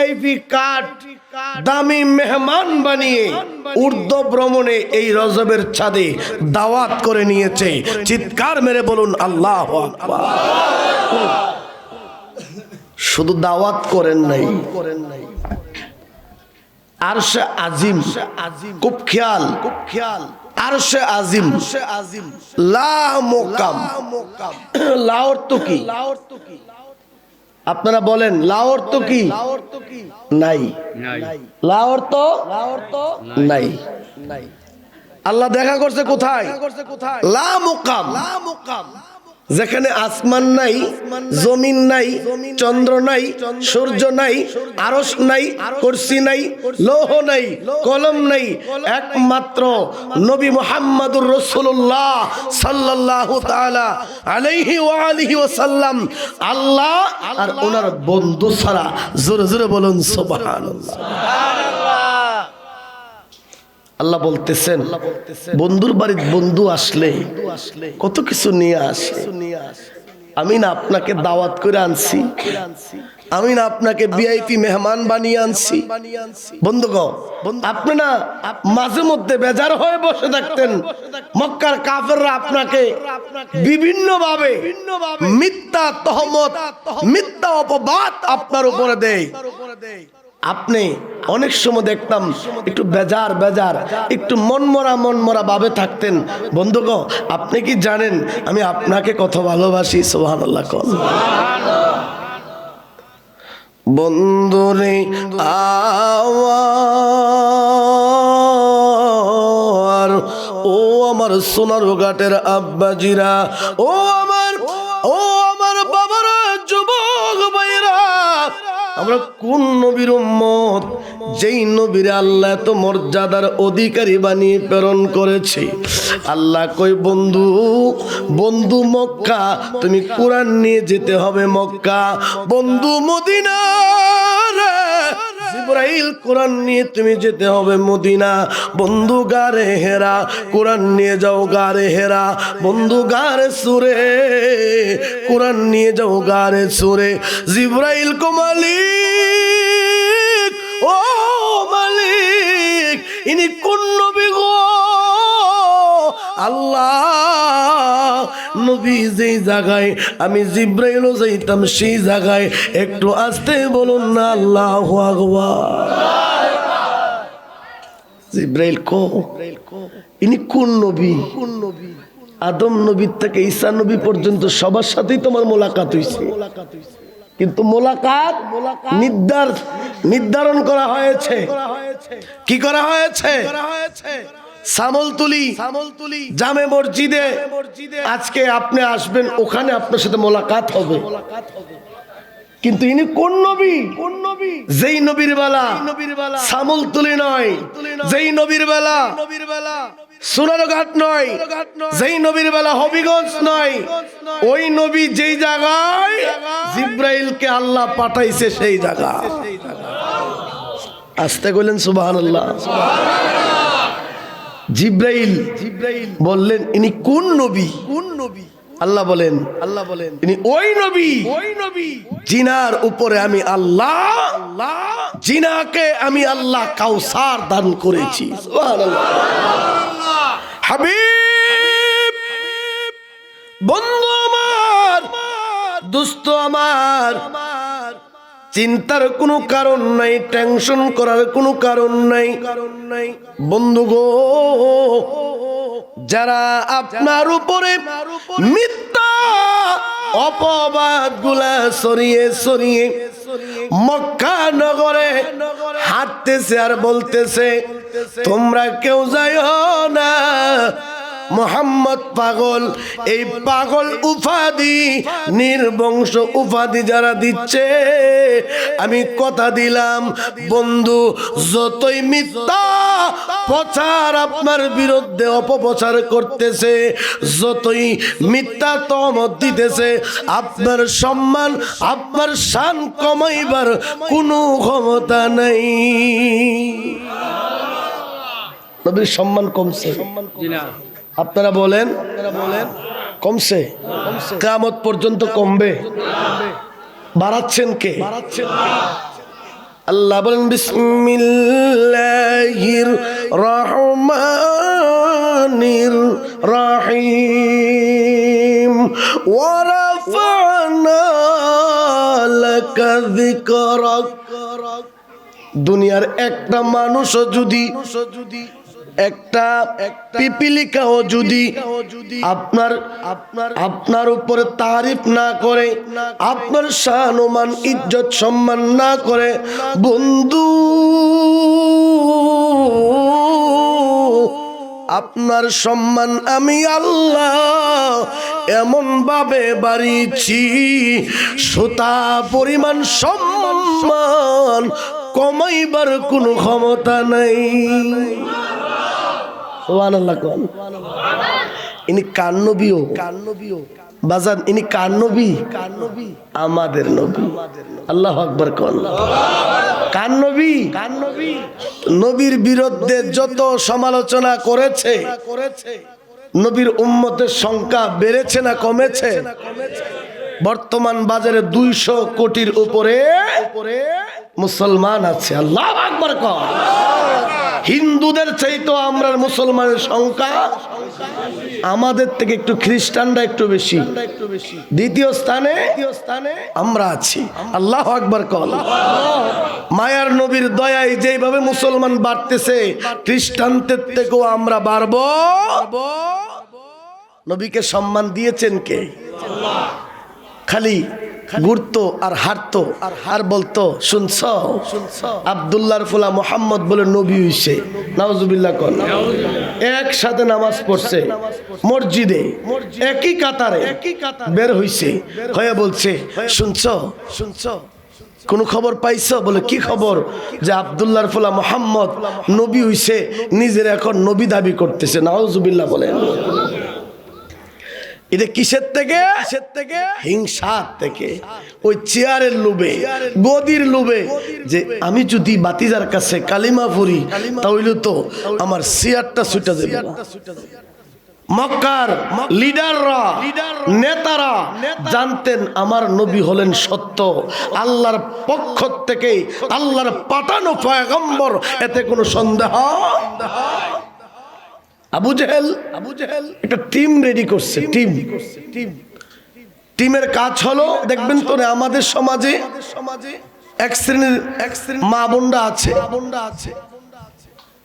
VIP card দামি মেহমান বানিয়ে উর্দু ভ্রমণে এই রজবের ছাদে দাওয়াত করে নিয়েছে। চিৎকার মেরে বলুন আল্লাহু আকবার। শুধু দাওয়াত করেন নাই, আরশে আজিম, খুব খেয়াল, আরশে আজিম, লা মুকাম। লা অর্থ কি? আপনারা বলেন লা অর্থ কি? নাই। লা অর্থ নাই। আল্লাহ দেখা করছে কোথায়? লা মুকাম, যেখানে আসমান নাই, জমিন নাই, চন্দ্র নাই, সূর্য নাই, আরশ নাই, কুরসি নাই, লৌহ নাই, কলম নাই, একমাত্র নবী মুহাম্মদুর রাসূলুল্লাহ সাল্লাল্লাহু তাআলা আলাইহি ওয়া আলিহি ওয়াসাল্লাম আল্লাহ আর ওনার বন্ধু ছাড়া। জোরে জোরে বলুন সুবহানাল্লাহ। আল্লাহ বলতেছেন বন্ধুর বাড়িতে বন্ধু আসলে কত কিছু নিয়ে আসে। আমি না আপনাকে দাওয়াত করে আনছি, আমি না আপনাকে ভিআইপি মেহমান বানিয়ে আনছি। বন্ধুগণ, আপনি না মাঝে মধ্যে বেজার হয়ে বসে থাকতেন, মক্কার কাফেররা আপনাকে বিভিন্ন ভাবে মিথ্যা তহমত, মিথ্যা অপবাদ আপনার উপরে দেয়। আপনি অনেক সময় দেখতাম একটু বেজার, একটু মনমরা ভাবে থাকতেন। বন্ধুগণ, আপনি কি জানেন আমি আপনাকে কত ভালোবাসি? সুবহানাল্লাহ। বন্ধুরে আওয়ার, ও আমার সোনার ঘাটের আব্বাজিরা, ও আমার বাবারা, যুবক ভাইরা, আমরা কোন নবীর উম্মত যেই নবীর আল্লাহ এত মর্যাদার অধিকারী বানিয়ে প্রেরণ করেছে? আল্লাহ কই বন্ধু মক্কা, তুমি কোরআন নিয়ে যেতে হবে মক্কা। বন্ধু মদিনা, জিবরাইল কোরআন নিয়ে তুমি যেতে হবে মদিনা। বন্ধু গারে হেরা, কোরআন নিয়ে যাও গারে হেরা। বন্ধু গারে সুরে, কোরআন নিয়ে যাও গারে সুরে। জিবরাইল কো মালিক, ও মালিক, ইনি কোন নবী গো? আল্লাহ, নবী যেই জায়গায় আমি জিবরাইলও যাইতাম সেই জায়গায় একটু আস্তে বলুন না আল্লাহু আকবার। জিবরাইল কো, ইনি কোন নবী? আদম নবীর থেকে ঈসা নবী পর্যন্ত সবার সাথেই তোমার মোলাকাত হইছে, কিন্তু মোলাকাত নির্ধারণ করা হয়েছে। কি করা হয়েছে? সামলতুলি জামে মসজিদে আজকে আপনি আসবেন, ওখানে আপনার সাথে মোলাকাত হবে। কিন্তু ইনি কোন নবী? যেই নবীর বেলা সামলতুলি নয়, যেই নবীর বেলা সোনারঘাট নয়, যেই নবীর বেলা হবিগঞ্জ নয়, ওই নবী যেই জায়গায় জিবরাইলকে আল্লাহ পাঠাইছে সেই জায়গা। আস্তে কইলেন সুবহানাল্লাহ। জিবরাইল বললেন ইনি কোন নবী? আল্লাহ বলেন ইনি ওই নবী জিনার উপরে আমি আল্লাহ, জিনাকে আমি আল্লাহ কাউসার দান করেছি। সুবহানাল্লাহ। হাবিব, বন্ধু আমার, দোস্ত আমার, চিন্তার কোনো কারণ নাই, টেনশন করার কোনো কারণ নাই। বন্ধু গো, যারা আপনার উপরে মিথ্যা অপবাদ গুলা সরিয়ে মক্কা নগরে হাঁটতেছে আর বলতেছে তোমরা কেউ যাইও না, মোহাম্মদ পাগল, এই পাগল উপাধি, নির্বংশ উপাধি যারা দিচ্ছে, আমি কথা দিলাম বন্ধু, যতই মিথ্যা প্রচার আপনার বিরুদ্ধে অপপ্রচার করতেছে, যতই মিথ্যা তহমত দিতেছে, আপনার সম্মান, আপনার শান কমাইবার কোনো ক্ষমতা নাই। নবীর সম্মান কমছে? আপনারা বলেন কমছে? কিয়ামত পর্যন্ত কমবে? বাড়াচ্ছেন কে? আল্লাহ বলেন বিসমিল্লাহির রহমানির রহিম ওয়া রাফা'না লাকা যিকরাক। দুনিয়ার একটা মানুষও যদি একটা পিপিলিকাও যদি আপনার উপরে তারিফ না করে, আপনার শান ও মান ইজ্জত সম্মান না করে, বন্ধু আপনার সম্মান আমি আল্লাহ এমন ভাবে বাড়িয়েছি, সুতা পরিমাণ সম্মান কমাইবার কোনো ক্ষমতা নাই। সুবহানাল্লাহ কোন। ইনি কার নবীও বাজান, ইনি কার নবী? আমাদের নবী। আল্লাহু আকবার কোন। কার নবী? নবীর বিরুদ্ধে যত সমালোচনা করেছে, নবীর উম্মতের সংখ্যা বেড়েছে না কমেছে? বর্তমান বাজারে 200 কোটির উপরে মুসলমান আছে। আল্লাহু আকবার কোন। হিন্দুদের চাইতো আমরা মুসলমানের সংখ্যা আমাদের থেকে একটু খ্রিস্টানরা একটু বেশি। দ্বিতীয় স্থানে আমরা আছি। আল্লাহু আকবার কোন। মায়ার নবীর দয়ায় যেভাবে মুসলমান বাড়তেছে, খ্রিস্টানদের থেকেও আমরা বাড়বো। নবীকে সম্মান দিয়েছেন কে? আল্লাহ। খালি ঘুরতো আর হাঁটতো আর বলতো শুনছ আব্দুল্লাহর ফুলা মোহাম্মদ বলে নবী হইছে। নাউজুবিল্লাহ কোন। একসাথে নামাজ পড়ছে মসজিদে, একই কাতারে বের হইছে, হয়ে বলছে শুনছ কোন খবর পাইছো? বলে কি খবর? যে আব্দুল্লাহর ফুলা মোহাম্মদ নবী হইছে, নিজের এখন নবী দাবি করতেছে। নাউজুবিল্লাহ বলেন। এটা কিসের থেকে? হিংসার থেকে। ওই চেয়ারের লোভে, গদির লোভে, যে আমি যদি বাতিজার কাছে কালিমা পড়ি তাহলে তো আমার চেয়ারটা ছুটে যাবে। মক্কার লিডাররা, নেতারা জানতেন আমার নবী হলেন সত্য, আল্লাহর পক্ষ থেকে আল্লাহর পাঠানো পয়গম্বর, এতে কোনো সন্দেহ। আবু জেহেল একটা টিম রেডি করছে। টিমের কাজ হলো, দেখবেন তো আমাদের সমাজে এক শ্রেণীর মা বোনরা আছে।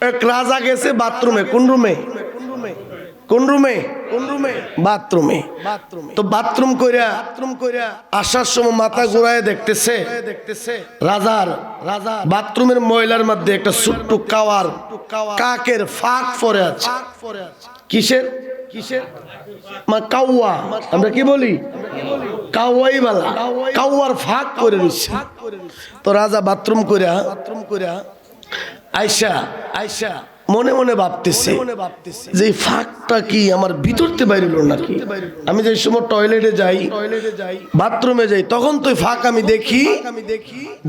এক রাজা গেছে বাথরুমে। কোন রুমে? বাথরুমে। তো বাথরুম কইরা আসার সময় মাথা ঘুরায় দেখতেছে রাজার বাথরুমের ময়লার মধ্যে একটা ছোট্ট কাকের ফাঁক পড়ে আছে। কিসের? কাউয়া। আমরা কি বলি? কাউয়াই বালা। কাউয়ার ফাঁক করে দিচ্ছে। তো রাজা বাথরুম কইরা আয়সা মনে মনে ভাবতেছে যে ফাঁকটা কি আমার ভিতরতে বাইরে নাকি? আমি যে সময় টয়লেটে যাই, বাথরুমে যাই, তখন তো ফাঁক আমি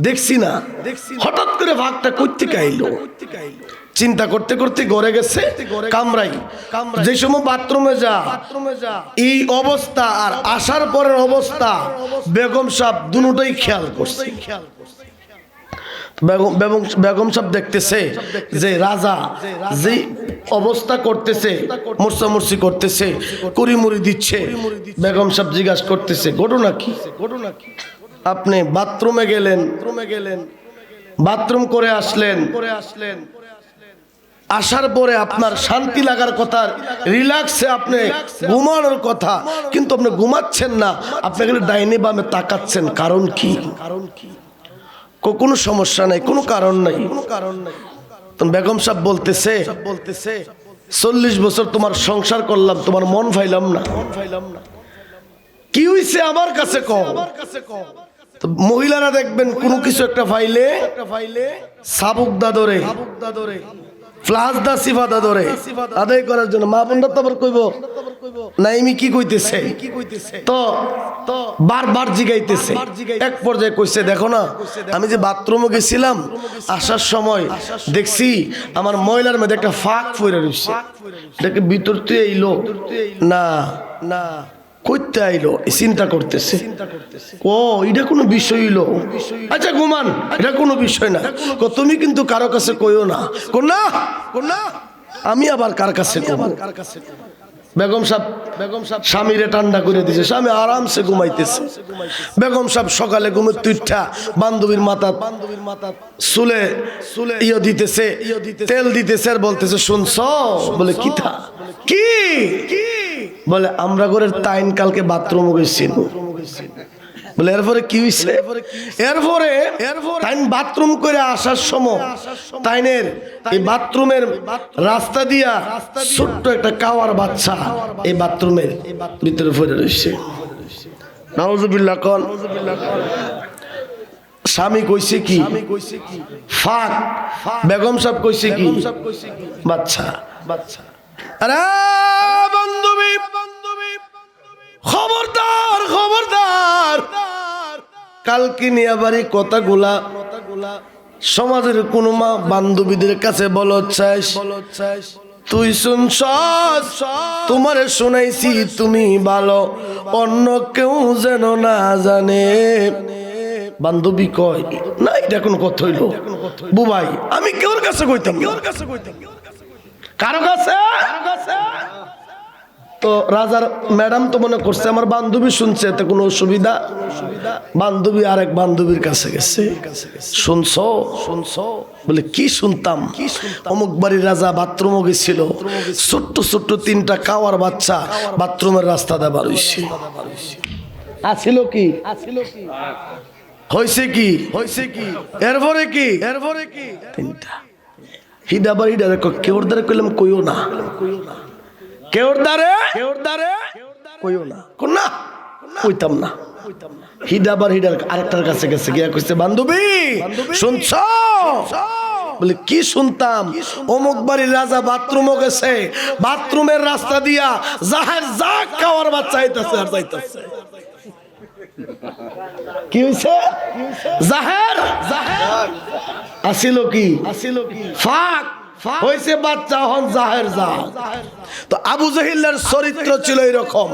দেখছি না। হঠাৎ করে ফাঁকটা কই থেকে আইলো? চিন্তা করতে করতে ঘরে গেছে কামরাই। যে সময় বাথরুমে যা এই অবস্থা আর আসার পরের অবস্থা বেগম সাহেব দুটোই খেয়াল করছে। বেগম সাহেব দেখতেছে যে রাজা যে অবস্থা করতেছে, মোর্চামুর্চি করতেছে, কুড়িমুড়ি দিচ্ছে। বেগম সাহেব জিজ্ঞাসা করতেছে ঘটনা কি? আপনি বাথরুমে গেলেন, বাথরুম করে আসলেন, আসার পরে আপনার শান্তি লাগার কথা, রিল্যাক্সে আপনি ঘুমানোর কথা, কিন্তু আপনি ঘুমাচ্ছেন না, আপনি এখানে ডাইনে বামে তাকাচ্ছেন, কারণ কি? কোনো সমস্যা নাই, কোনো কারণ নাই। বেগম সাহেব বলতেছে 40 বছর তোমার সংসার করলাম, তোমার মন ফাইলাম না। কি হইছে আমার কাছে কও। মহিলারা দেখবেন কোনো কিছু একটা ফাইলে সাবুক দাদরে ফ্লাস দা সিফাদা ধরে আদায় করার জন্য মা বোনরা তো আবার কইব নাইমি কি কইতেছে, তো বারবার জিগাইতেছে। এক পর্যায়ে কইছে দেখো না, আমি যে বাথরুমে গেছিলাম, আসার সময় দেখছি আমার ময়লার মধ্যে একটা ফাঁক পড়ে রইছে, এটাকে ভিতর থেকে এলো না, কইতে আইলো চিন্তা করতেছে, ও এটা কোনো বিষয় হইলো, আচ্ছা ঘুমান, এটা কোনো বিষয় না। তুমি কিন্তু কারো কাছে কইও না। না আমি আবার কার কাছে কইব? বেগম সাহেব স্বামীরে ঠান্ডা করে দিছে, স্বামী আরামসে ঘুমাইতেছে। বেগম সাহেব সকালে ঘুমোতে উঠা বান্ধবীর মাথা চুলে ইয়ে দিতেছে, তেল দিতেছে আর বলতেছে, শুনছ? বলে কিথা? কি বলে, আমরা ঘরের তাইন কালকে বাথরুমে গেছিল। বলে এরপরে কি হইছে? এরপরে তাইন বাথরুম করে আসার সময় তাইনের এই বাথরুমের রাস্তা দিয়া ছোট্ট একটা কাওয়ার বাচ্চা এই বাথরুমের ভিতরে পড়ে রয়েছে। নাউজুবিল্লাহ কোন। স্বামী কইছে কি? ফাক। বেগম সাহেব কইছে কি? বাচ্চা। আরে বান্ধবী, খবরদার খবরদার, কালকে নিয়ে বাড়ি কথাগুলা সমাজের কোন মা বান্ধবীদের কাছে বলো চাইস, তুই শুনছ, তোমারে শুনাইছি, তুমি ভালো, অন্য কেউ যেন না জানে। বান্ধবী কয়, না এটা কোন কথা হইল? বুবাই আমি কেউর কাছে কইতাম, কারো কাছে? তো রাজার ম্যাডাম তো মনে করছে আমার বান্ধবী শুনছে, এতে কোনো অসুবিধা। বান্ধবী আরেক বান্ধবীর কাছে গেছে, শুনছ? বলে কি শুনতাম? অমুক বাড়ির রাজা বাথরুমও গেছিল, ছোট্ট ছোট্ট তিনটা কাওয়ার বাচ্চা বাথরুমের রাস্তা দিয়ে বার হইছে। আছিল কি? হয়েছে কি? এরপরে কি? তিনটা হিডাবার হিডারে কেউর দ্বারে কইলাম কইও না, কেউর দ্বারে কইও না, না কইতাম না। হিডাবার হিডার আরেকটার কাছে গেছে, গিয়া কইছে, বান্ধবী শুনছ? বলে কি শুনতাম? অমুক বাড়ির রাজা বাথরুমও গেছে, বাথরুমের রাস্তা দিয়া জাহের যা খাওয়ার বাচ্চা আইতাছে আর যাইতাছে। কি হইছে? জাহের আসিল কি? ফাক হইছে বাচ্চা, হন জাহের যা। তো আবু জাহিলের চরিত্র ছিল এরকম,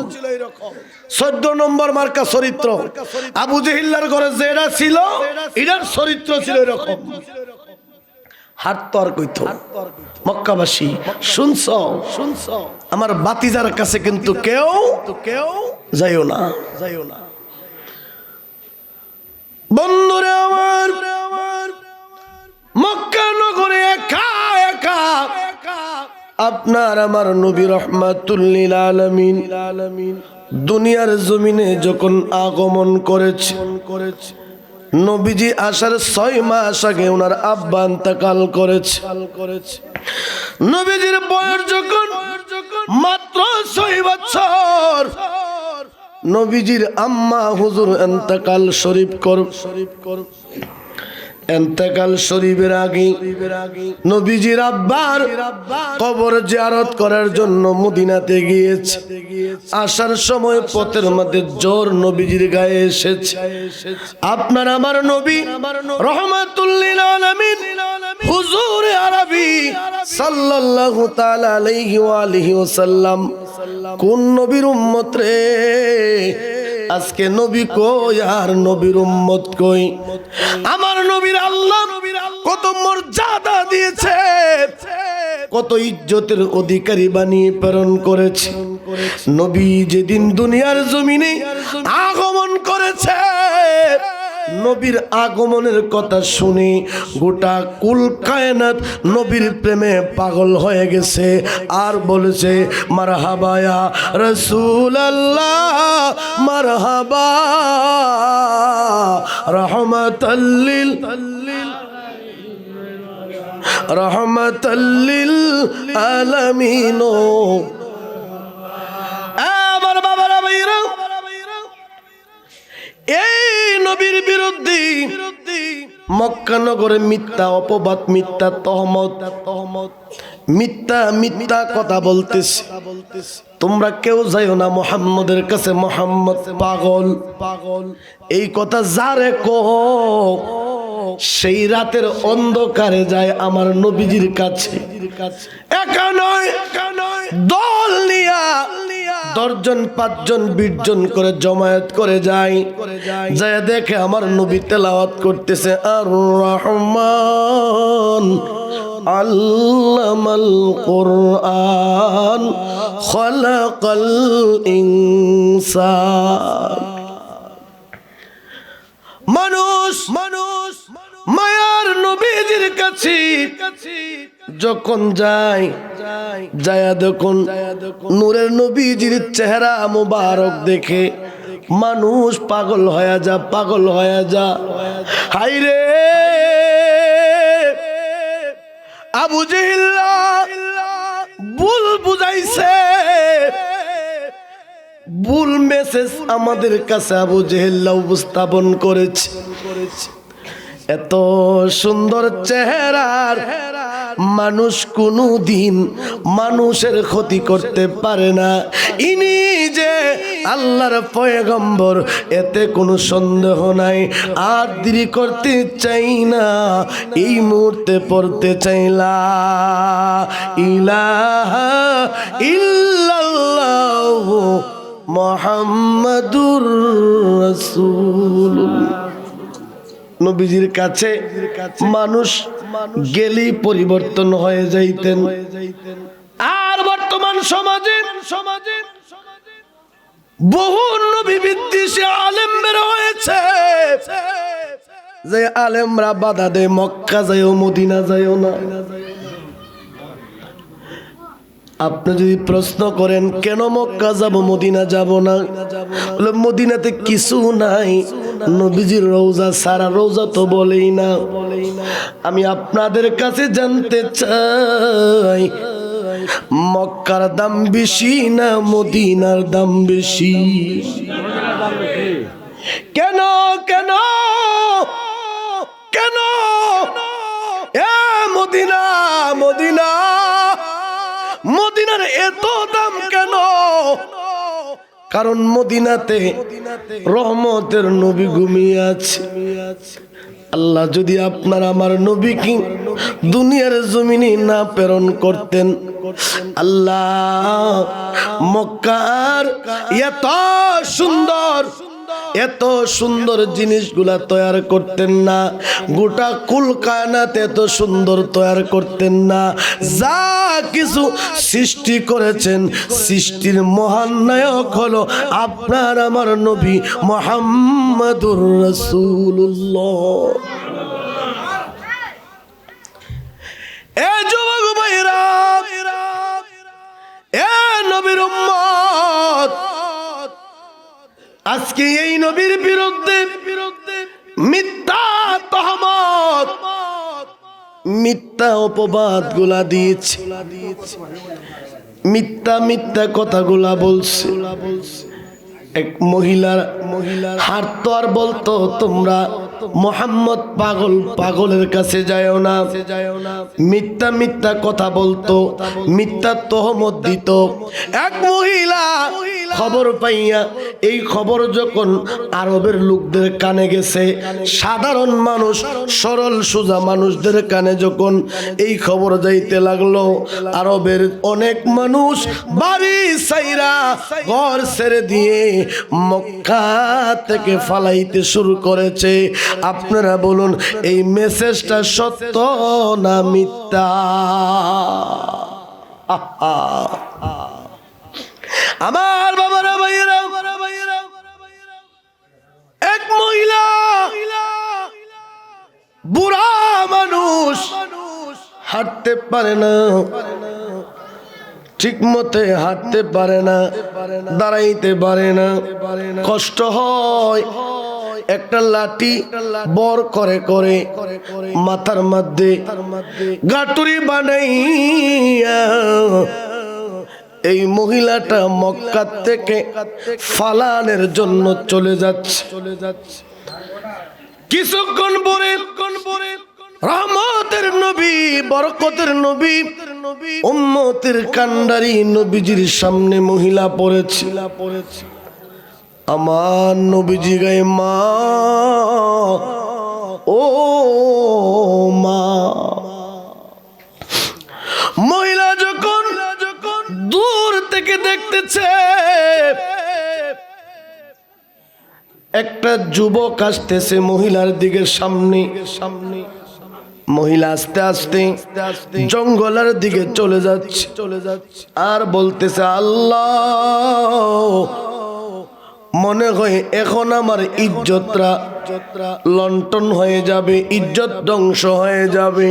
14 নম্বর মার্কা চরিত্র। আবু জাহিলের ঘরে যেটা ছিল এটার চরিত্র ছিল এরকম। হাত তর কইতো, মক্কাবাসী শুনছ? আমার বাতিজার কাছে কিন্তু কেউ যাইও না। বন্ধুরে আমার, মক্কা নগরে একা একা আপনার আমার নবী রাহমাতুল লিল আলামিন দুনিয়ার জমিনে যখন আগমন করেছে, নবীজি আসার 6 মাস আগে ওনার আব্বা ইন্তেকাল করেছে। নবীজির বয়স যখন মাত্র 6 বছর, নবীজির আম্মা হুজুর ইন্তেকাল শরীফ ইন্তেকাল শরীফের আগে নবীজির আব্বার কবর জিয়ারত করার জন্য মদিনাতে গিয়েছে। আসার সময় পথের মধ্যে জ্বর নবীজির গায়ে এসেছে। আপনার আমার নবী রাহমাতুল লিল আলামিন হুজুর আরবি সাল্লাল্লাহু তাআলা আলাইহি ওয়া আলিহি ওয়াসাল্লাম কোন নবীর উম্মত রে? আজকে নবী কই আর নবীর উম্মত কই? আমার নবীর আল্লাহ কত মর্যাদা দিয়েছে, কত ইজ্জতের অধিকারী বানিয়ে প্রেরণ করেছে। নবী যেদিন দুনিয়ার জমিনে আগমন করেছে, নবীর আগমনের কথা শুনে গোটা কুল কায়নাত নবীর প্রেমে পাগল হয়ে গেছে আর বলেছে, মারহাবা ইয়া রাসূলুল্লাহ, মারহাবা রাহমাতাল লিল আলামিন। আমার বাবারা ভাইরা, এই নবীর বিরুদ্ধে মক্কা নগরে মিথ্যা অপবাদ, মিথ্যা তহমত, মিথ্যা কথা বলতেছে। তোমরা কেউ যাইও না মুহাম্মদের কাছে, মুহাম্মদ পাগল। এই কথা যারে কও সেই রাতের অন্ধকারে যায় আমার নবীজির কাছে। একা নয়, দল নিয়া 10 জন 5 জন 20 জন করে জমায়েত করে যায়। যায় দেখে আমার নবী তেলাওয়াত করতেছে, আর রহমান আল্লামাল কুরআন খালাকাল ইনসান। মানুষ মায়ার নবীজির কাছে যখন যায় দেখুন নূরের নবীজির চেহারা মুবারক দেখে মানুষ পাগল হয়ে যা। হায়রে আবু জেহেল ভুল বুঝাইছে, ভুল মেসেজ আমাদের কাছে আবু জেহেল উপস্থাপন করেছে। এত সুন্দর চেহারার মানুষ কোনদিন মানুষের ক্ষতি করতে পারে না। ইনি যে আল্লাহর পয়গম্বর এতে কোনো সন্দেহ নাই। আর দেরি করতে চাই না, এই মুহূর্তে পড়তে চাইলা ইলাহা ইল্লাল্লাহ মুহাম্মাদুর রাসূলুল্লাহ। নবীজির কাছে মানুষ গেলেই পরিবর্তন হয়ে যাইতেন। আর বর্তমান সমাজে বহু নবী বিদ্বেষী আলেম বের হয়েছে, যে আলেমরা বাধা দেয় মক্কা যাইও মদিনা যাইও না। আপনি যদি প্রশ্ন করেন কেন মক্কা যাব মদিনা যাব না, বলে মদিনাতে কিছু নাই, নবীজির রওজা সারা, রওজা তো বলেই না। আমি আপনাদের কাছে জানতে চাই, মক্কার দাম বেশি না মদিনার দাম বেশি? কেন কেন কেন এ মদিনা মদিনা মদিনার এত দাম কেন? কারণ মদিনাতে রহমতের নবী ঘুমিয়ে আছে। আল্লাহ যদি আপনার আমার নবীকে দুনিয়ার জমিনে না প্রেরণ করতেন, আল্লাহ মক্কার এত সুন্দর জিনিসগুলা তৈরি করতেন না, গোটা কুল কায়নাত এত সুন্দর তৈরি করতেন না। যা কিছু সৃষ্টি করেছেন, সৃষ্টির মহান নায়ক হলো আপনার আমার নবী মুহাম্মাদুর রাসূলুল্লাহ। এ যুবক ভাইরা, এ নবীর উম্মত, আজকে এই নবীর বিরুদ্ধে মিথ্যা তহমত, মিথ্যা অপবাদ গুলা দিয়েছে, মিথ্যা কথাগুলা বলছে। এক মহিলার হাঁটতো আর বলতো, তোমরা মোহাম্মদ পাগলের কাছে যাও না। মিথ্যা কথা বলতো, মিথ্যা তহমত দিত। এক মহিলা খবর পাইয়া, এই খবর যখন আরবের লোকদের কানে গেছে, সাধারণ মানুষ সরল সোজা মানুষদের কানে যখন এই খবর যাইতে লাগলো, আরবের অনেক মানুষ বাড়ি ছাইরা ঘর ছেড়ে দিয়ে মক্কা থেকে ফালাইতে শুরু করেছে। আপনারা বলুন, এই মেসেজটা সত্য না মিথ্যা? আমার বাবারা ভাইয়েরা, এক মহিলা বুড়া মানুষ, হাঁটতে পারে না, ঠিক মতে হাঁটতে পারে না, দাঁড়াইতে পারে না, কষ্ট হয়। একটা লাঠি বর করে মাথার মধ্যে গাটুরি বানাইয়া এই মহিলাটা মক্কা থেকে ফালানের জন্য চলে যাচ্ছে। কিছুক্ষণ পরে রহমতের নবী, বরকতের নবী, উম্মতের কান্ডারি নবীজির সামনে মহিলা পড়েছে। আমার নবীজি গায়ে, মা ও মা। মহিলা যখন দূর থেকে দেখতেছে একটা যুবক আসতেছে মহিলার দিকে সামনে। মহিলা আস্তে আস্তে জঙ্গলের দিকে চলে যাচ্ছে আর বলতেছে, আল্লাহ, মনে হয় এখন আমার ইজ্জতরা লণ্ঠন হয়ে যাবে, ইজ্জত ধ্বংস হয়ে যাবে।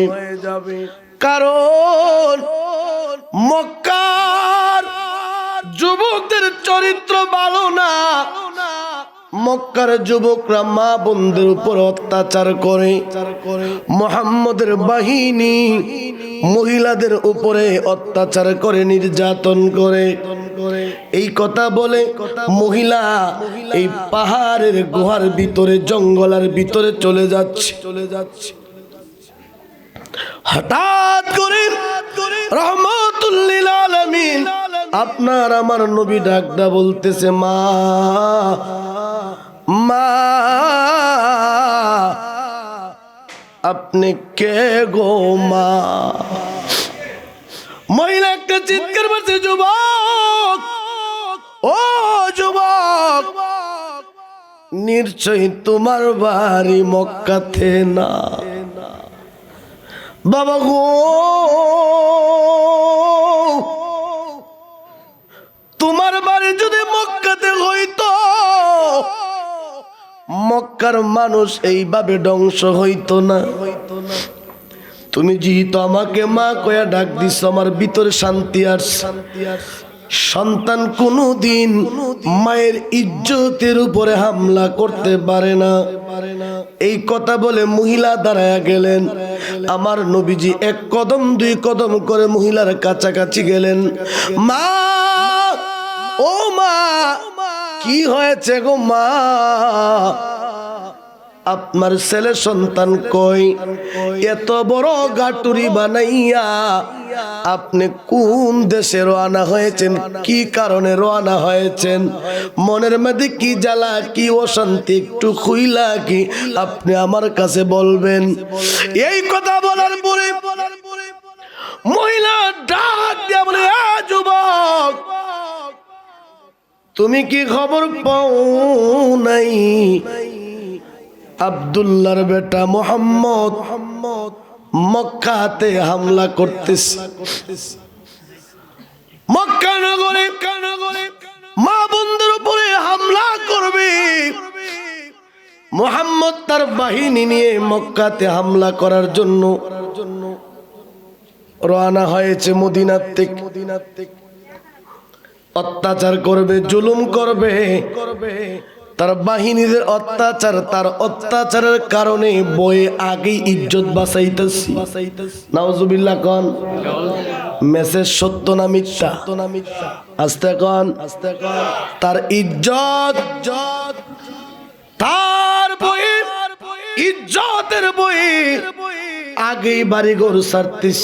কারণ মক্কার যুবকদের চরিত্র ভালো না। মক্কার যুবকরা মা বোনদের উপর অত্যাচার করে, মুহাম্মদের বাহিনী মহিলাদের উপরে অত্যাচার করে, নির্যাতন করে। এই কথা বলে মহিলা এই পাহাড়ের গুহার ভিতরে, জঙ্গলের ভিতরে চলে যাচ্ছে। হঠাৎ করে রহমাতুল লিল আলামিন আপনার আমার নবী ডাকদা বলতেছে, মা মা, আপনি কে গো মা? মহিলা একটা চিৎকার করছে, যুবক, ও যুবক, নিশ্চয়ই তোমার বাড়ি মক্কাতে না। বাবা গো, তোমার বাড়ি যদি মক্কাতে হইতো, মক্কার মানুষ এইভাবে ধ্বংস হইতো না। তুমি যেহেতু আমাকে মা কয়া ডাক দিছ, আমার ভিতরে শান্তি আর সন্তান কোনদিন মায়ের ইজ্জতের উপরে হামলা করতে পারে না। এই কথা বলে মহিলা দাঁড়ায়া গেলেন। আমার নবীজি এক কদম দুই কদম করে মহিলার কাছাকাছি গেলেন। মা, ও মা, কি হয়েছে গো মা? আপনার ছেলে সন্তান কই? এত বড় গাটুরি বানাইয়া আপনি কোন দেশে রওনা হয়েছেন? কি কারণে রওনা হয়েছেন? মনের মধ্যে কি জ্বালা, কি অশান্তি, একটু খুইলা কি আপনি আমার কাছে বলবেন? এই কথা বলার পরে মহিলা ডাক দিয়া বলে, যুবক, তুমি কি খবর পাও নাই? আব্দুল্লাহর বেটা মুহাম্মদ মক্কাতে হামলা করতেছে। মক্কা নগরে মা বোনদের উপরে হামলা করবে। মুহাম্মদ তার বাহিনী নিয়ে মক্কাতে হামলা করার জন্য রওনা হয়েছে মদিনার থেকে। অত্যাচার করবে, জুলুম করবে। তার বাহিনীদের অত্যাচার, তার অত্যাচারের কারণে বয়ে আগেই ইজ্জত বাঁচাইতেছি। নাউজুবিল্লাহ কন। মেসেজ সত্য না মিথ্যা? আস্তে কন। তার ইজ্জত, তার বয়ে, ইজ্জতের বয়ে আগেই বাড়ি ঘর ছাড়তিস।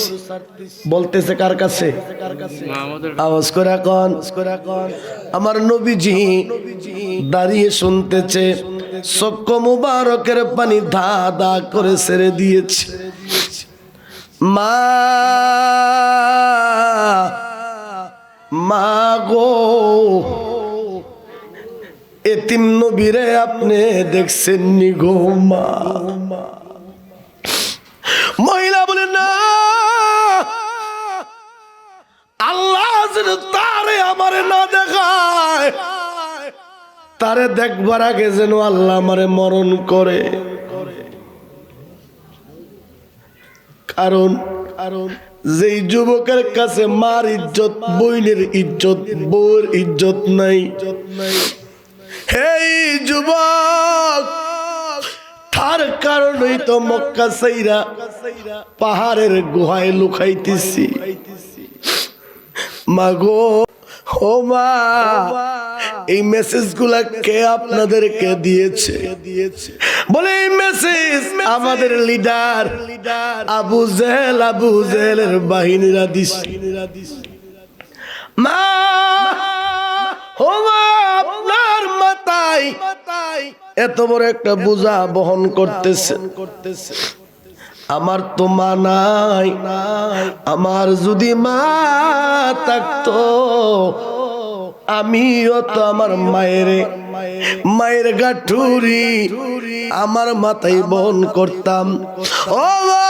বলতেছে কার কাছে? আওয়াজ করে কন। আমার নবীজি দাঁড়িয়ে শুনতেছে। চক্ষু মুবারকের পানি ধা ধা করে ছেড়ে দিয়েছে। মা, মা গো, এতিম নবীরে আপনি দেখছেন নি গো মা? মহিলা বলে, না, আল্লাহ যেন তারে আমারে না দেখায়, তারে দেখবার আগে যেন আল্লাহ আমারে মরণ করে। কারণ যেই যুবকের কাছে মার ইজ্জত, বইনের ইজ্জত, বউর ইজ্জত নাই, হেই যুবক, তার কারণেই তো মক্কা সাইরা পাহাড়ের গুহায় লুকাইতেছি। মাগো, ও মা, এই মেসেজ গুলা কে আপনাদেরকে দিয়েছে? বলে এই মেসেজ আমাদের লিডার আবু জেহেলের বাহিনীরা দিছে। মা, ও মা, আপনার মাথায় এত বড় একটা বোঝা বহন করতেছে। আমার তো মা নাই, আমার যদি মা থাকতো আমিও তো আমার মায়ের গাঠুরি আমার মাথায় বহন করতাম। ও মা,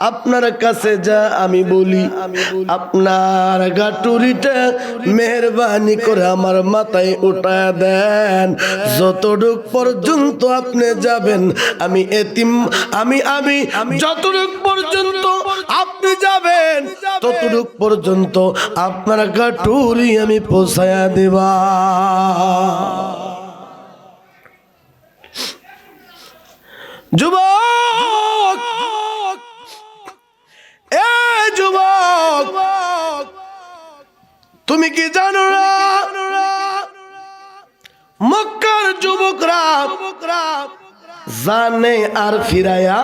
আপনার কাছে যা আমি বলি, আপনার গাটুরিটা মেহরবানি করে আমার মাথায় উঠায় দেন। যতটুক পর্যন্ত আপনি যাবেন আমি এতিম, আমি যতটুক পর্যন্ত আপনি যাবেন ততটুক পর্যন্ত আপনার গাটুরি আমি পৌঁছায়া দেবা। যুবক, এ যুবক, তুমি কি জানো না মক্কার যুবকরা জানে আর ফিরায়া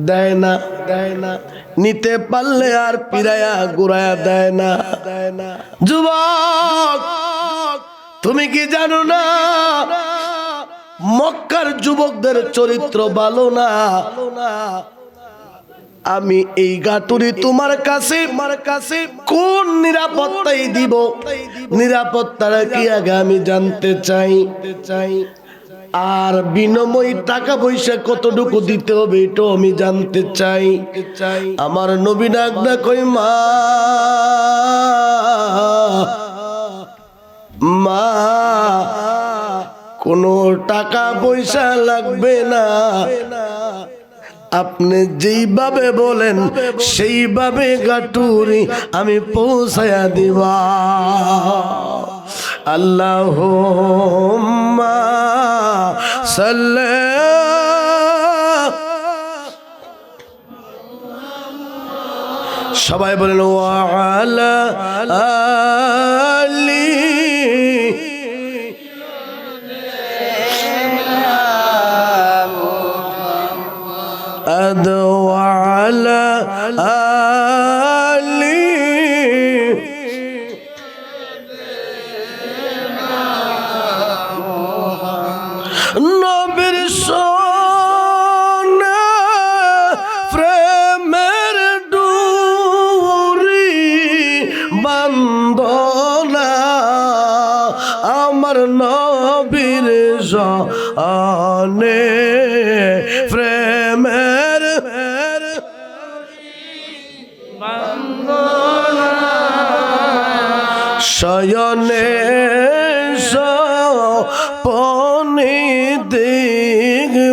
দেয় না, নিতে পারলে আর ফিরায়া ঘুরায়া দেয় না। যুবক, তুমি কি জানো না মক্কার যুবকদের চরিত্র ভালো না? আমি এই গাটুরি তোমার কাছে কোন নিরাপত্তাই দিব, নিরাপত্তাটা কি আগে আমি জানতে চাই। আর বিনিময় টাকা পয়সা কতটুকু দিতে হবে এটাও আমি জানতে চাই। আমার নবী ডাক দা কই, মা কোনো টাকা পয়সা লাগবে না, আপনি যেইভাবে বলেন সেইভাবে গাটুরি আমি পৌঁছায়া দিবা। আল্লাহুম্মা সাল্লি, সবাই বলেন ওয়া আলা আলি وعلى آله নবীর সোনা প্রেমের ডুরি বান্ধনা আমার নবীর জানে প্রেমের শয়নে সপনে দেখবাই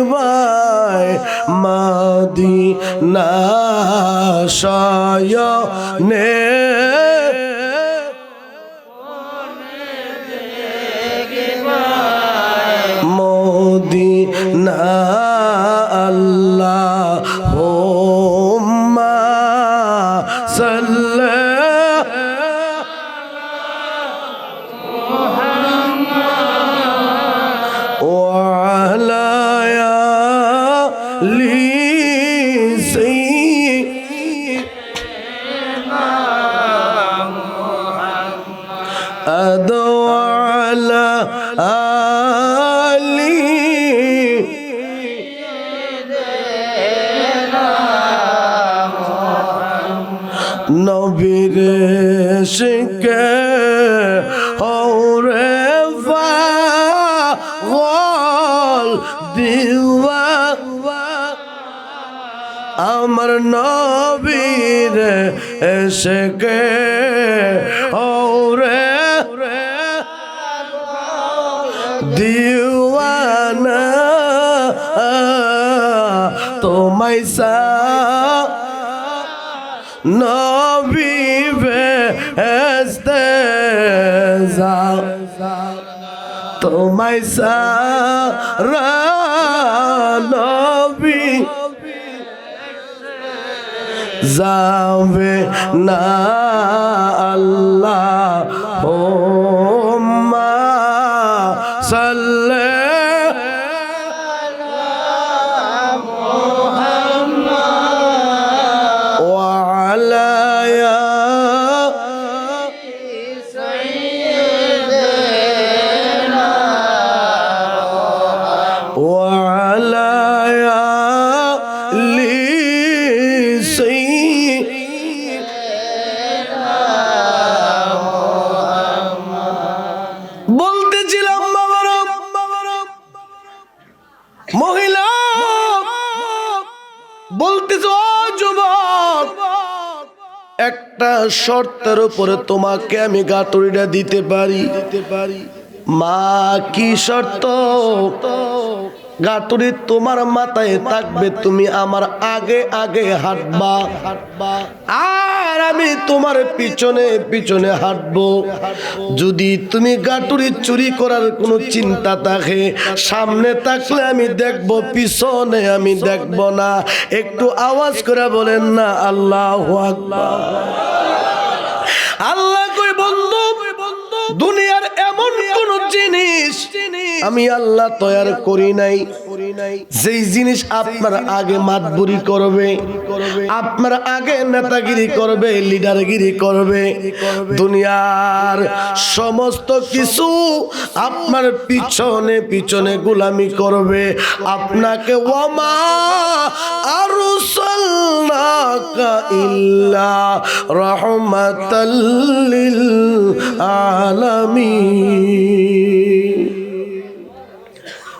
মদিনা শয়নে মদিনা আল্লাহুম্মা সাল্লি নবীর শিকে ওরে পাগল দিওয়া আমার নবীর শিকে ওরে দিওয়ানা তোমায় সা নবী বেহেশতে যাও তোমায় সারা নবী যাবে না আল্লাহুম্মা সাল্লি বলতেছে ও যুবক, একটা শর্তের উপরে তোমাকে আমি গাটুরিটা দিতে পারি। মা, কি শর্ত? গাটুরি তোমার মাথায় থাকবে, তুমি আমার আগে আগে হাঁটবা, আর আমি তোমার পিছনে পিছনে হাঁটবো। যদি তুমি গাটুরি চুরি করার কোনো চিন্তা থাকে, সামনে থাকলে আমি দেখবো, পিছনে আমি দেখবো না। একটু আওয়াজ করে বলেন না আল্লাহু আকবার। আল্লাহ কই বন্ধু, দুনিয়ার এমন কোন জিনিস আমি আল্লাহ তৈরি করি নাই যেই জিনিস আপনার আগে মাতবুরি করবে, আপনার আগে নেতাগিরি করবে, লিডারগিরি করবে। দুনিয়ার সমস্ত কিছু আপনার পিছনে পিছনে গোলামি করবে। আপনাকে ওয়ামা আরসালনাকা ইল্লা রাহমাতাল লিল আলামিন।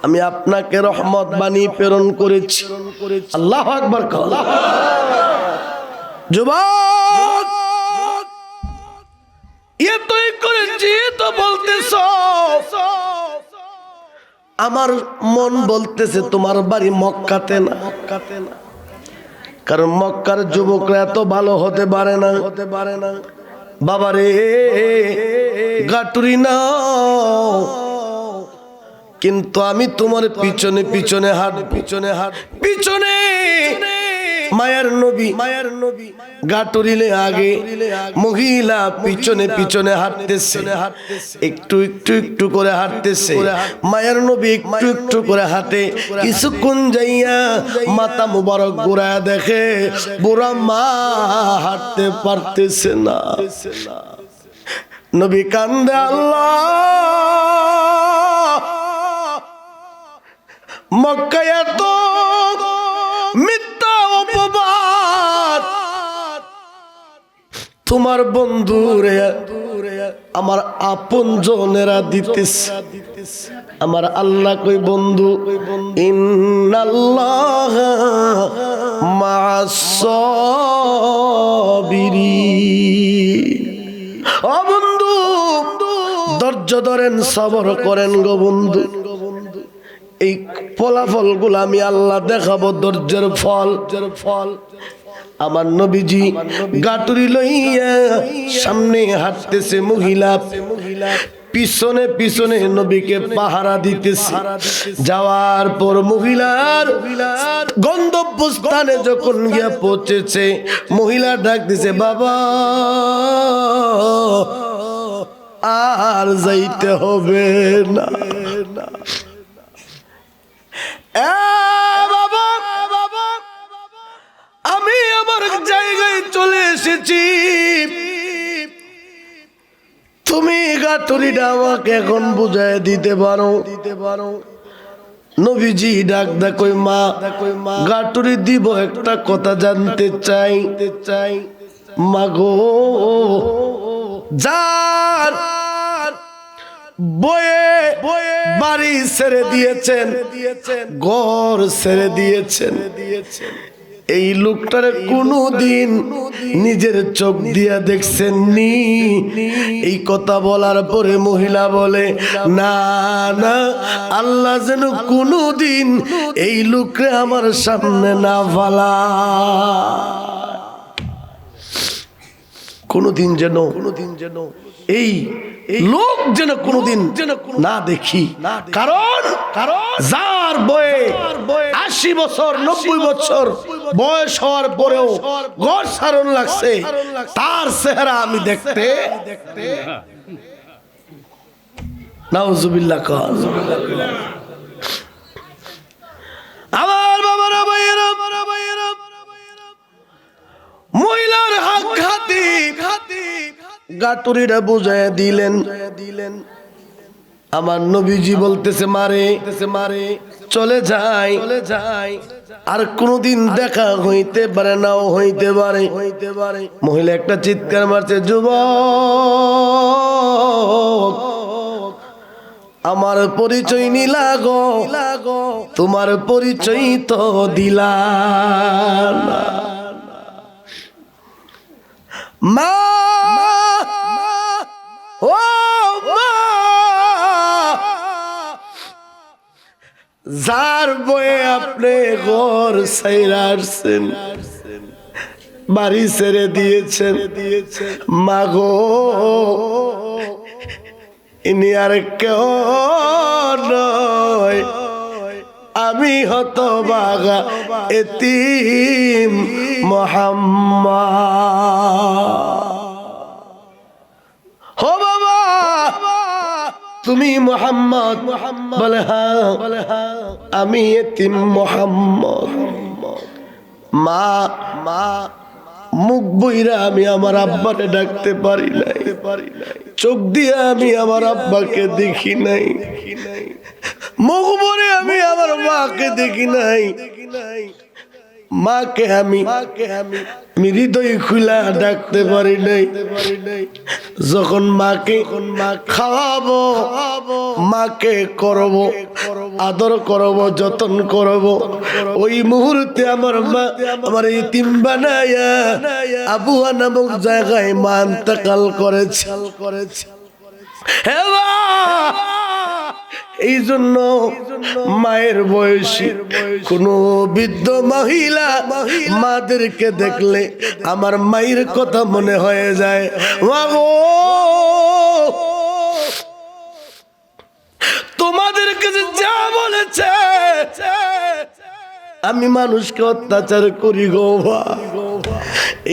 আমি আপনাকে রহমত বানিয়ে প্রেরণ করেছি। আল্লাহু আকবার। যুবক, এতই করেছি তো বলতেছ, আমার মন বলতেছে তোমার বাড়ি মক্কাতে না। কারণ মক্কার যুবকরা এত ভালো হতে পারে না। বাবারে, গাটুরি নাও, কিন্তু আমি তোমার পিছনে পিছনে পিছনে মায়ের নবী গাটুরিলে আগে, মহিলা পিছনে পিছনে হাঁটতেছে, একটু একটু একটু করে হাঁটতেছে। মায়ের নবী একটু একটু করে হাঁটে। কিছুক্ষণ যাইয়া মাথা মুবারক ঘুরায় দেখে বুড়া মা হাঁটতে পারতেছে না। নবী কান্দে, আল্লাহ, মক্কায় এত মিথ্যা অপবাদ তোমার বন্ধুরে আমার আপন জনেরা দিতেছে। আমার আল্লাহ কই বন্ধু, ইন্নাল্লাহা মা'আস সাবিরিন। ও বন্ধু, ধৈর্য ধরেন, সবর করেন গো বন্ধু। এই ফলাফল গুলো আমি আল্লাহ দেখাবো, ধৈর্যের ফল। আমার নবীজি গাটুরি লইয়া সামনে হাঁটতেছে, মহিলা পিছনে পিছনে নবীকে পাহারা দিতেছে। যাওয়ার পর মহিলার গন্তব্যস্থানে যখন গিয়া পৌঁছেছে, মহিলা ডাক দিছে, বাবা আর যাইতে হবে না। বাবা, আমি আমার জায়গায় চলে এসেছি, তুমি গাটুরিটা আমাকে এখন বুঝায় দিতে পারো। নবীজি ডাক দা কই, মা গাটুরি দিব, একটা কথা জানতে চাই। মা গো, যার বয়ে বাড়ি ছেড়ে দিয়েছেন, ঘর ছেড়ে দিয়েছেন, এই লোকটারে কোনদিন নিজের চোখ দিয়া দেখছেন নি? এই কথা বলার পরে মহিলা বলে, না না, আল্লাহ যেন কোনদিন এই লোকরে আমার সামনে না ফালা, কোনদিন যেন এই লোক যেন কোনদিন না দেখি। কারণ যার বয়ে 80 বছর 90 বছর বয়স হওয়ার পরেও ঘর সারণ লাগছে, তার চেহারা আমি দেখতে নাউজুবিল্লাহ। আমার বাবারা, ভাইয়েরা, মহিলার হাতে গাটুরিটা বুঝায় দিলেন। আমার নবীজি বলতেছে, মারে চলে যায়, আর কোনদিন দেখা হইতে পারে, নাও হইতে পারে। মহিলা একটা চিৎকার মারছে, যুবক, আমার পরিচয় নিলা গো, তোমার পরিচয় তো দিলা মা ও মা, যার বয়ে আপনি ঘর ছাইরা আসছেন, বাড়ি ছেড়ে দিয়েছেন, মা গো ইনি আর কেউ নয়, আমি হতভাগা এতিম মুহাম্মদ। হো বাবা তুমি মুহাম্মদ? বলে হ্যাঁ, আমি এতিম মুহাম্মদ। মা মুখ বইরা আমি আমার আব্বাকে ডাকতে পারি নাই, চোখ দিয়ে আমি আমার আব্বাকে দেখি নাই, মুখ ভরে আমি আমার মাকে দেখি নাই, মাকে আমি হৃদয় খুলা ডাকতে পারি নাই। যখন মাকে খাওয়াবো, মাকে করব, আদর করব, যতন করব, ওই মুহূর্তে আমার মা আমার ইতিম বানায়া আবুয়া নামক জায়গায় মা ইন্তেকাল করেছে। এই জন্য মায়ের বয়সী কোন বৃদ্ধ মহিলা মাদেরকে দেখলে আমার মায়ের কথা মনে হয়ে যায়। মাগো তোমাদের কাছে যা বলেছে আমি মানুষকে অত্যাচার করি গো মা,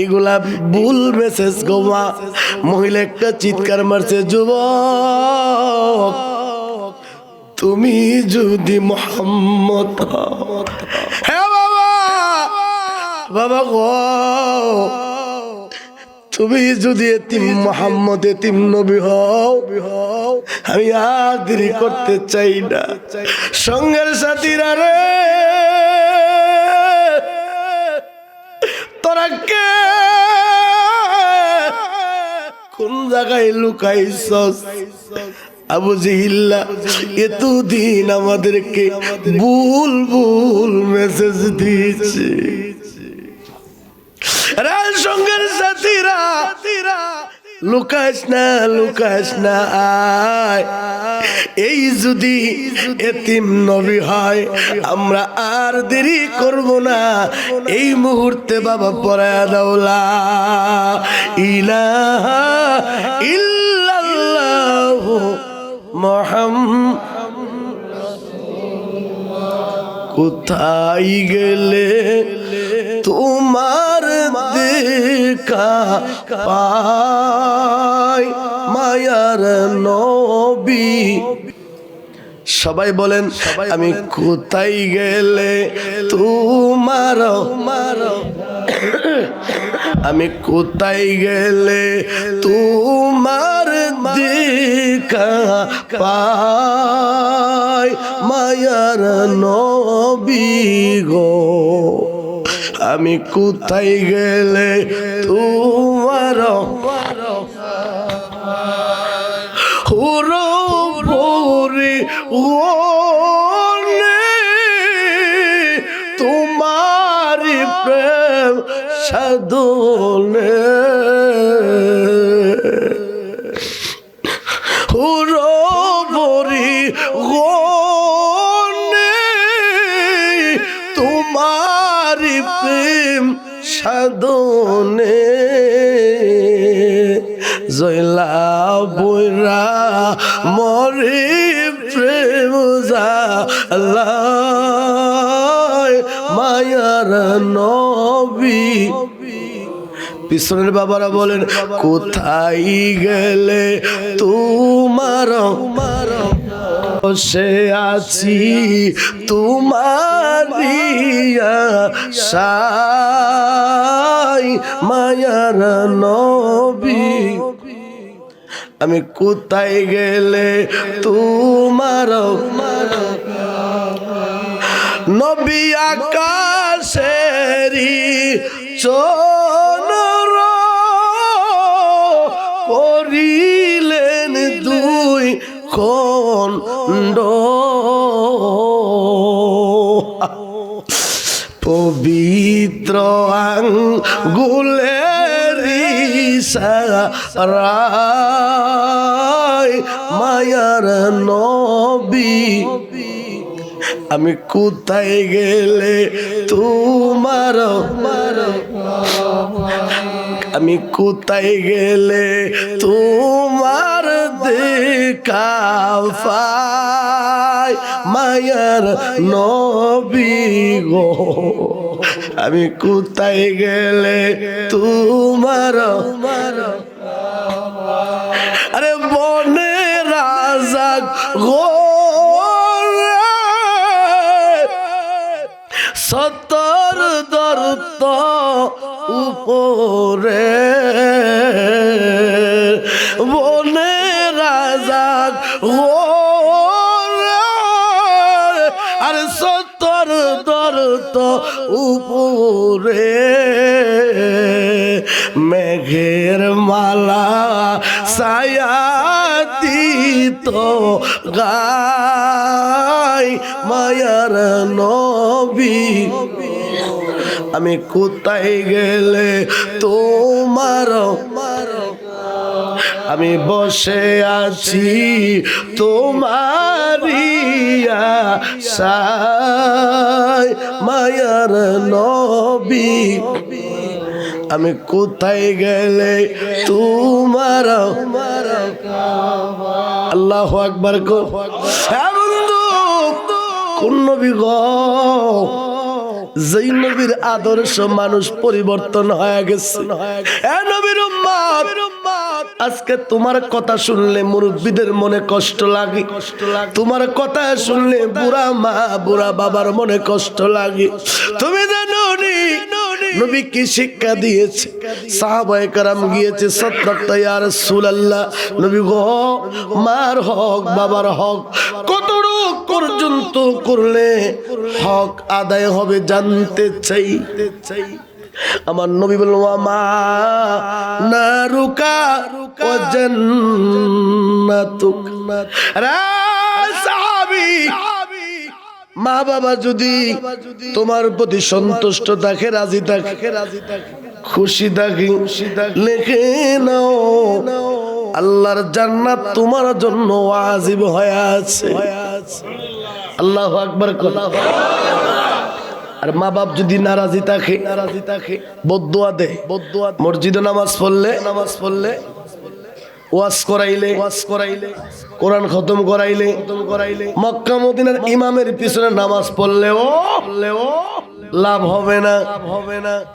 এগুলা ভুল মেসেজ গো মা। মহিলা একটা চিৎকার মারছে, যুবক তুমি যদি মুহাম্মদ, হ্যাঁ বাবা, বাবা গো তুমি যদি এতিম মুহাম্মদ এতিম নবী হও, আমি আর দেরি করতে চাই না। সঙ্গের সাথীরা রে, তোরা কে কোন জায়গায় লুকাইছস? আবু জিহিল্লা এতদিন আমাদেরকে ভুল মেসেজ দিয়েছে। সঙ্গের সাথীরা লুকাস না আয়, এই যদি এতিম নবী হয় আমরা আর দেরি করব না, এই মুহূর্তে বাবা পড়ায়া দাও লা ইলাহা ইল্লাল্লাহ মুহাম্মদ। কোথায় গেলে তোমার দেখা পাই মায়ার নবী? সবাই বলেন, আমি কোথায় গেলে তোমার, আমি কোথায় গেলে তোমার দেখা পাই মায়ার নবী গো? আমি কোথায় গেলে তোমার হুরো ভোরে ওনে তোমার প্রেম সাধনে, হুরো ভোরে ওনে তোমার প্রেম সাধনে, জয়লা বৈরা মরে প্রেম জালায় মায়ার নবী। পিছনের বাবারা বলেন, কোথায় গেলে তোমার বসে আছি তোমার আশায় মায়ার নবী? আমি কোথায় গেলে তোমার নবী? আকাশেরি চন্দ্র করিলেন দুই খণ্ড, পবিত্র আঙ্গুলেরি ইশারায় মায়ার নবী আমি কোথায় গেলে তোমার আমি কোথায় গেলে তোমার দেখা পাই মায়ার নবী গো আমি কোথায় গেলে তোমার আরে বনে রাজা গো সতর দরত উপরে বনে রাজা গো আর সতর দরত উপরে মেঘের মালা সায়াতিত গায় মায়ার নবী আমি কোথায় গেলে তোমার আমি বসে আছি তোমারি আশায় মায়ার নবী আমি কোথায় গেলে তোমার আল্লাহু আকবার কো বন্ধু কোন নবী গো যেই নবীর আদর্শ মানুষ পরিবর্তন হয়ে গেছে নবীর উম্মত আজকে তোমার কথা শুনলে মুরব্বীদের মনে কষ্ট লাগে তোমার কথা শুনলে বুড়া মা বুড়া বাবার মনে কষ্ট লাগে তুমি জানো নবী কি শিক্ষা দিয়েছে সাহাবায়ে কেরাম গিয়েছে সাদকাত ইয়া রাসূলুল্লাহ নবী গো মার হক বাবার হক কতটুকু পর্যন্ত করলে হক আদায় হবে জানতে চাই আমার নবী বলল মা নারুকা ওয়া জান্নাতুক রা সাহাবী মা বাবা যদি তোমার প্রতি সন্তুষ্ট থাকে রাজি থাকে খুশি থাকে লিখে নাও আল্লাহর জান্নাত তোমার জন্য ওয়াজিব হয়ে আছে আল্লাহু আকবার আর মা বাপ যদি নারাজি থাকে বদদুয়া দেয় মসজিদে নামাজ পড়লে ওয়াজ করাইলে কোরআন খতম করাইলে মক্কা মদিনার ইমামের পিছনে নামাজ পড়লেও লাভ হবে না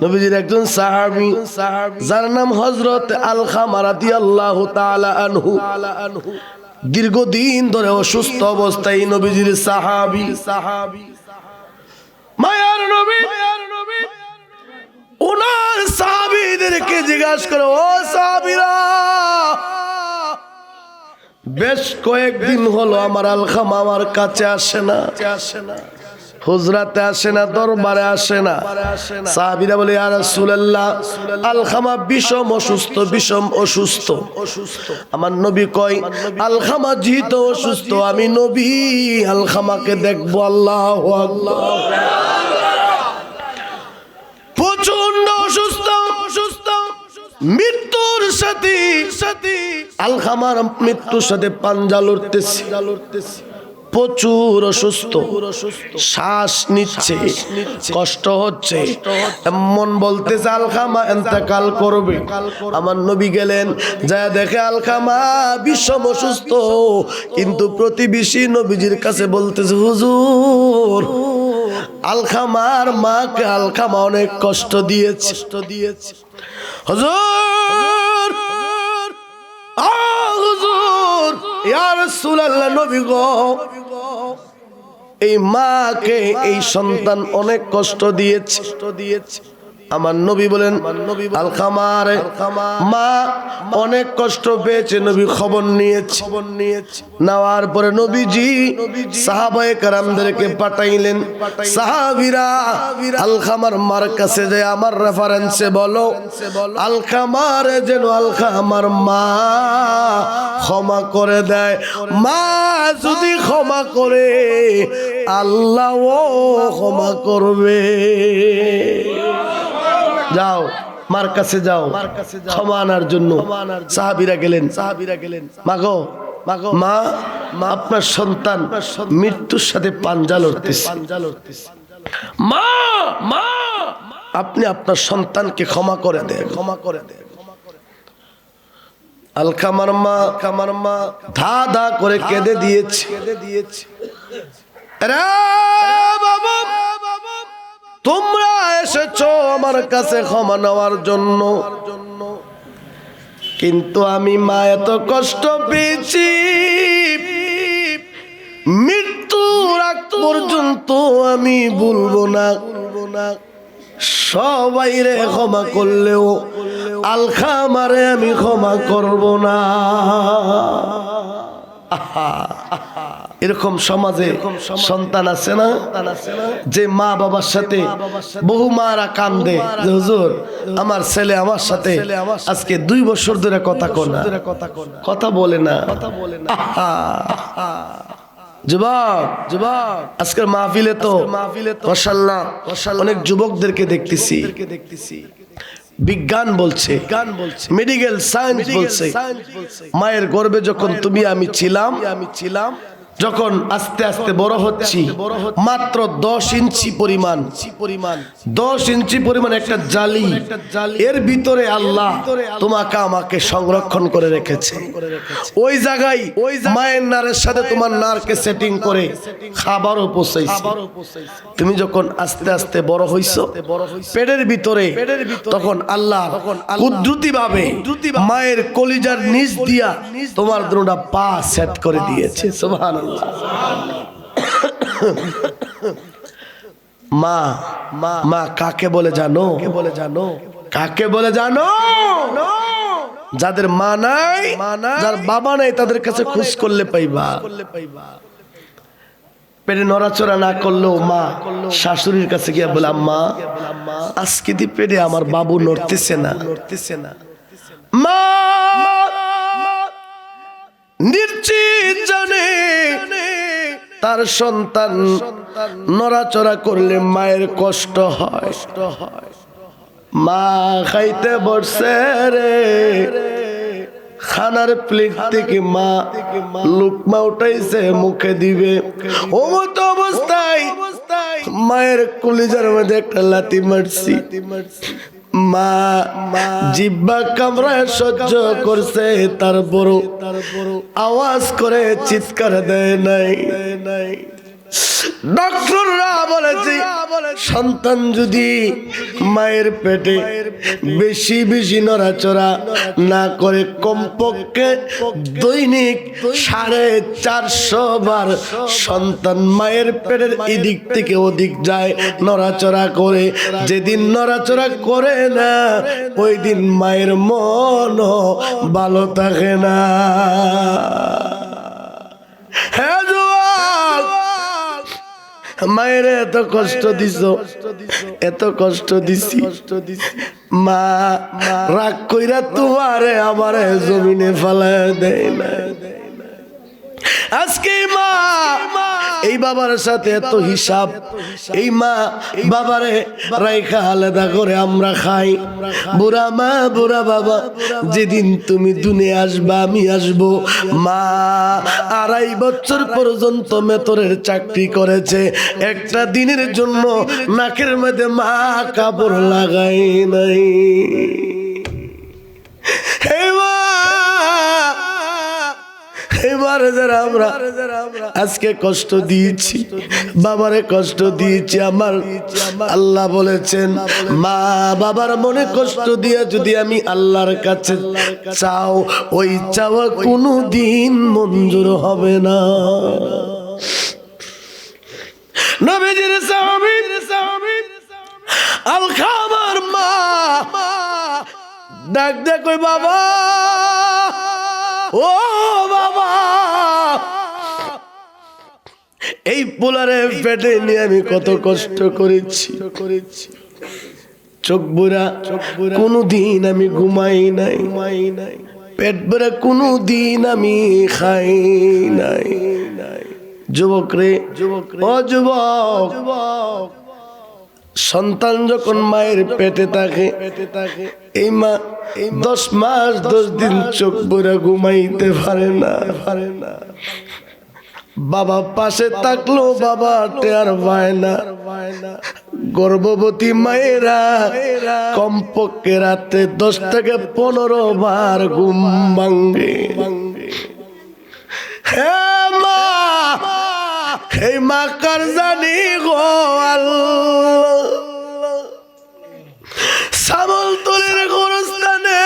নবীজির একজন সাহাবী যার নাম হযরত আলকামা রাদিয়াল্লাহু তাআলা আনহু দীর্ঘদিন ধরে অসুস্থ অবস্থায় নবীজির সাহাবী মায়ার নবী ওনার সাহাবীদেরকে জিজ্ঞাসা করে ও সাহাবীরা বেশ কয়েকদিন হলো আমার আলকামা আমার কাছে আসে না হুজরাতে আসে না দরবারে আসে না সাহাবীরা বলে ইয়া রাসূলুল্লাহ আলকামা বিষম অসুস্থ আমার নবী কয় আলকামা যেহেতু অসুস্থ আমি নবী আলকামাকে দেখবো আল্লাহু আকবার প্রচন্ড অসুস্থ মৃত্যুর সাথে আলকামার মৃত্যুর সাথে পাঞ্জা লড়তেছি প্রচুর অসুস্থ শ্বাস নিচ্ছে কষ্ট হচ্ছে এমন বলতেছে আলকামা ইন্তেকাল করবে আমার নবী গেলেন যা দেখে আলকামা বিষম অসুস্থ কিন্তু প্রতিবেশী নবীজির কাছে বলতেছে হুজুর আলকামার মাকে আলকামা অনেক কষ্ট দিয়েছে হুজুর হুজুর ইয়া রাসূলুল্লাহ নবী গো এই মাকে এই সন্তান অনেক কষ্ট দিয়েছে আমার নবী বলেন আলকামার মা অনেক কষ্ট পেয়েছে নবী খবর নিয়েছে নেওয়ার পরে নবীজি সাহাবায়ে কেরামদেরকে পাঠাইলেন সাহাবীরা আলকামার মার কাছে যায় আমার রেফারেন্সে বলো আলকামার যেন আলকামার মা ক্ষমা করে দেয় মা যদি ক্ষমা করে আল্লাহও ক্ষমা করবে যাও মার কাছে যাও ক্ষমা আনার জন্য। সাহাবীরা গেলেন। মাগো মা, আপনার সন্তান মৃত্যুর সাথে পাঞ্জা লড়তেছে। মা, আপনি আপনার সন্তানকে ক্ষমা করে দেন। আলকামার মা ধা ধা করে কেঁদে দিয়েছে। বাবা, তোমরা এসেছো আমার কাছে ক্ষমা নেওয়ার জন্য, কিন্তু আমি মা এত কষ্ট পেয়েছি, মৃত্যুর আগ পর্যন্ত আমি ভুলবো না। সবাই রে ক্ষমা করলেও আলখামারে আমি ক্ষমা করব না। এরকম সমাজে সন্তান আছে না, যে মা বাবার সাথে বহু মারা কান্দে যে হুজুর আমার ছেলে আমার সাথে আজকে 2 বছর ধরে কথা বলে না। যুবক আজকের মাহফিলে তো মাশাআল্লাহ অনেক যুবকদেরকে দেখতেছি। বিজ্ঞান বলছে, মেডিকেল সায়েন্স বলছে, মায়ের গর্ভে যখন তুমি আমি ছিলাম, যখন আস্তে আস্তে বড় হচ্ছি, মাত্র 10 ইঞ্চি পরিমাণ একটা জালি, এর ভিতরে আল্লাহ তোমাকে আমাকে সংরক্ষণ করে রেখেছে। ওই জায়গায় মায়ের নারের সাথে তোমার নারকে সেটিং করে খাবারও পৌঁছাইছে। তুমি যখন আস্তে আস্তে বড় হইছো পেটের ভিতরে, তখন আল্লাহ কুদরতি ভাবে মায়ের কলিজার নিচ দিয়া তোমার দুটো পা সেট করে দিয়েছে। সুবহানাল্লাহ। মা কাকে বলে জানো? কাকে বলে জানো? যাদের মা নাই, যার বাবা নাই, তাদের কাছে খোঁজ করলে পাইবা। পেটে নড়াচড়া না করলেও মা শাশুড়ির কাছে গিয়ে বলে আম্মা আজকে দি পেটে আমার বাবু নড়তেছে না। মা নিশ্চিত জানে তার সন্তান নড়াচড়া করলে মায়ের কষ্ট হয়। মা খাইতে বসছে রে, খানার প্লেট থেকে মা লুকমা উঠাইছে মুখে দিবে, ও মতো অবস্থায় মায়ের কলিজার মধ্যে একটা লাথি মারছি। মা জিহ্বা কামড়ায় সহ্য করছে, তারপরও আওয়াজ করে চিৎকার দেয় নাই। ডক্টররা বলেছে সন্তান যদি মায়ের পেটে বেশি নড়াচড়া না করে, কমপক্ষে দৈনিক 450 বার সন্তান মায়ের পেটের এদিক থেকে ওদিক যায়, নড়াচড়া করে। যেদিন নড়াচড়া করে না, ওই দিন মায়ের মন ভালো থাকে না। হ্যাঁ যুবক, মায়ের এত কষ্ট দিছি, মা রাগ কইরা তোমারে আমারে জমিনে ফালায় দেয় না। আজকে মা এই বাবার সাথে এত হিসাব, এই মা বাবারে রাইখা আলাদা করে আমরা খাই। বুড়া মা বুড়া বাবা, যেদিন তুমি দুনিয়া আসবা আমি আসবো। মা 2.5 বছর পর্যন্ত মেতরের চাকরি করেছে, একটা দিনের জন্য নাকের মধ্যে মা কাপড় লাগাই নাই। হে মা, এবার যারা আমরা আজকে কষ্ট দিয়েছি, বাবারে কষ্ট দিয়েছি, আমার আল্লাহ বলেছেন মা বাবার মনে কষ্ট দিয়ে যদি আমি আল্লাহর কাছে চাও, ওই চাওয়া কোনো দিন মঞ্জুর হবে না। নবীজির সাহাবী আলখামার মা ডাক দে কই বাবা, ও বাবা, এই পোলারে পেটে নিয়ে আমি কত কষ্ট করেছি। চোখ বুড়া কোনদিন আমি ঘুমাই নাই, পেট ভরা কোনদিন আমি খাই নাই। যুবক রে, ও যুবক, সন্তান যখন মায়ের পেটে থাকে এই মা 10 মাস 10 দিন চোখ ভরে ঘুমাইতে পারে না। বাবা পাশে থাকলো বাবা টের পায় না। গর্ভবতী মায়েরা কমপক্ষে রাতে 10 থেকে 15 বার ঘুম ভাঙে। হে মা, হে মা কার জানি গো আল্লাহ, সামলতলির গোরস্থানে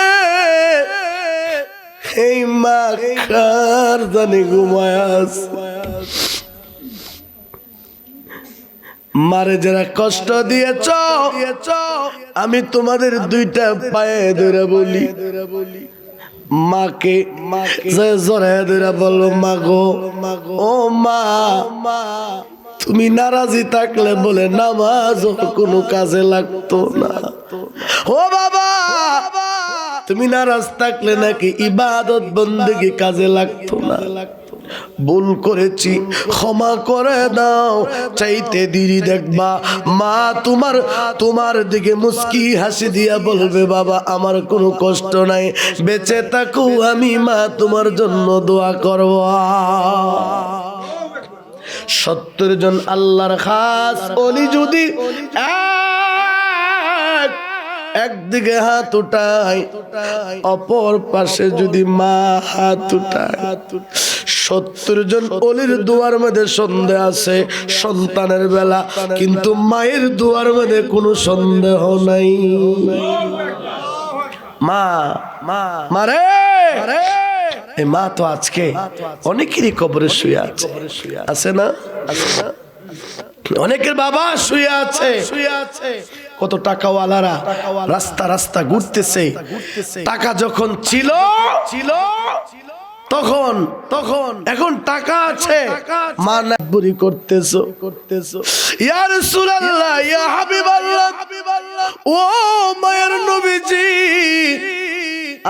এই মা কার জানি ঘুমায় আছে। মারে যারা কষ্ট দিয়েছ আমি তোমাদের 2টা পায়ে ধরে বলি, মাকে জড়ায় ধরে বলো মা গো, ও মা, তুমি নারাজি থাকলে বলে নামাজ কোনো কাজে লাগতো না। ও বাবা, তুমি নারাজ থাকলে নাকি ইবাদত বন্দেগী কাজে লাগতো না। ভুল করেছি ক্ষমা করে দাও। চাইতে দেরি দেখবা মা তোমার দিকে মুস্কি হাসি দিয়া বলবে বাবা আমার কোনো কষ্ট নাই, বেঁচে থাকো আমি মা তোমার জন্য দোয়া করব। 70 জন আল্লাহর খাস ওলি যদি একদিকে হাত উঠায় অপর পাশে যদি মা হাত উঠায়, 70 জন ওলির দুয়ার মধ্যে সন্দেহ আছে সন্তানের বেলা, কিন্তু মায়ের দুয়ার মধ্যে কোনো সন্দেহ নাই। মারে এই মা তো আজকে অনেকেরই কবরে শুয়ে আছে না? অনেকের বাবা শুয়ে আছে। কত টাকাওয়ালারা রাস্তা রাস্তা ঘুরতেছে। টাকা যখন ছিল তখন এখন টাকা আছে মা নাবুরি করতেছো। ইয়া রাসূলুল্লাহ, ইয়া হাবিবাল্লাহ, ও মায়ের নবীজি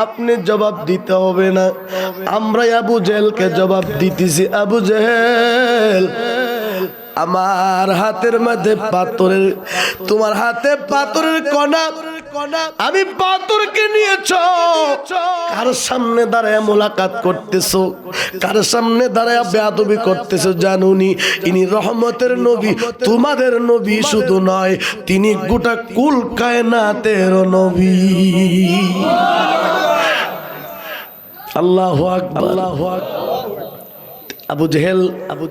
আপনি জবাব দিতে হবে না, আমরা আবু জেহেলকে জবাব দিতেছি। আবু জেহেল, আমার হাতের মধ্যে পাথরের, তোমার হাতে পাথরের কণা, আমি পাথরকে নিয়েছ, কার সামনে দাঁড়ায় মোলাকাত করতেছো, কার সামনে দাঁড়ায় বেয়াদবি করতেছো জানুনি? ইনি রহমতের নবী, তোমাদের নবী শুধু নয়, তিনি গোটা কুল কায়নাতের নবী। আল্লাহু আকবার, আল্লাহু আকবার। আবু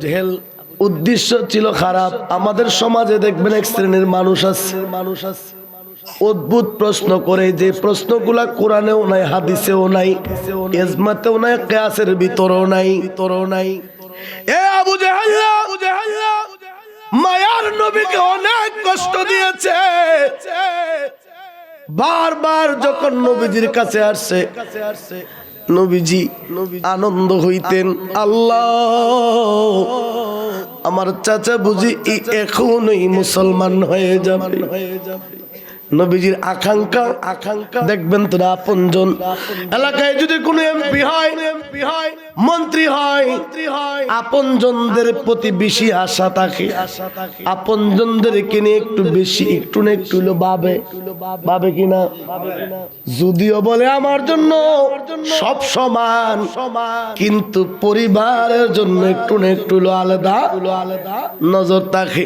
জেহেল উদ্দেশ্য ছিল খারাপ। আমাদের সমাজে দেখবেন এক শ্রেণীর মানুষ আছে অদ্ভুত প্রশ্ন করে, যে প্রশ্নগুলা কোরআনেও নাই, হাদিসেও নাই, ইজমাতেও নাই, কিয়াসের ভিতরেও নাই। এ আবু জেহেল মায়ার নবীকে অনেক কষ্ট দিয়েছে। বারবার যখন নবীজির কাছে আসছে নবীজি আনন্দ হইতেন, আল্লাহ আমার চাচা বুঝি এখনই মুসলমান হয়ে যাবে। নবীজির আকাঙ্ক্ষা দেখবেন তো আপনজন এলাকায় যদি কোনো এমপি হয়, মন্ত্রী হয়, আপনজনদের প্রতি বেশি আশা থাকে, আপনজনদেরকে নিয়ে একটু বেশি একটু না একটু ভাবে কিনা। যদিও বলে আমার জন্য সব সমান, কিন্তু পরিবারের জন্য একটু না একটু আলাদা নজর থাকে।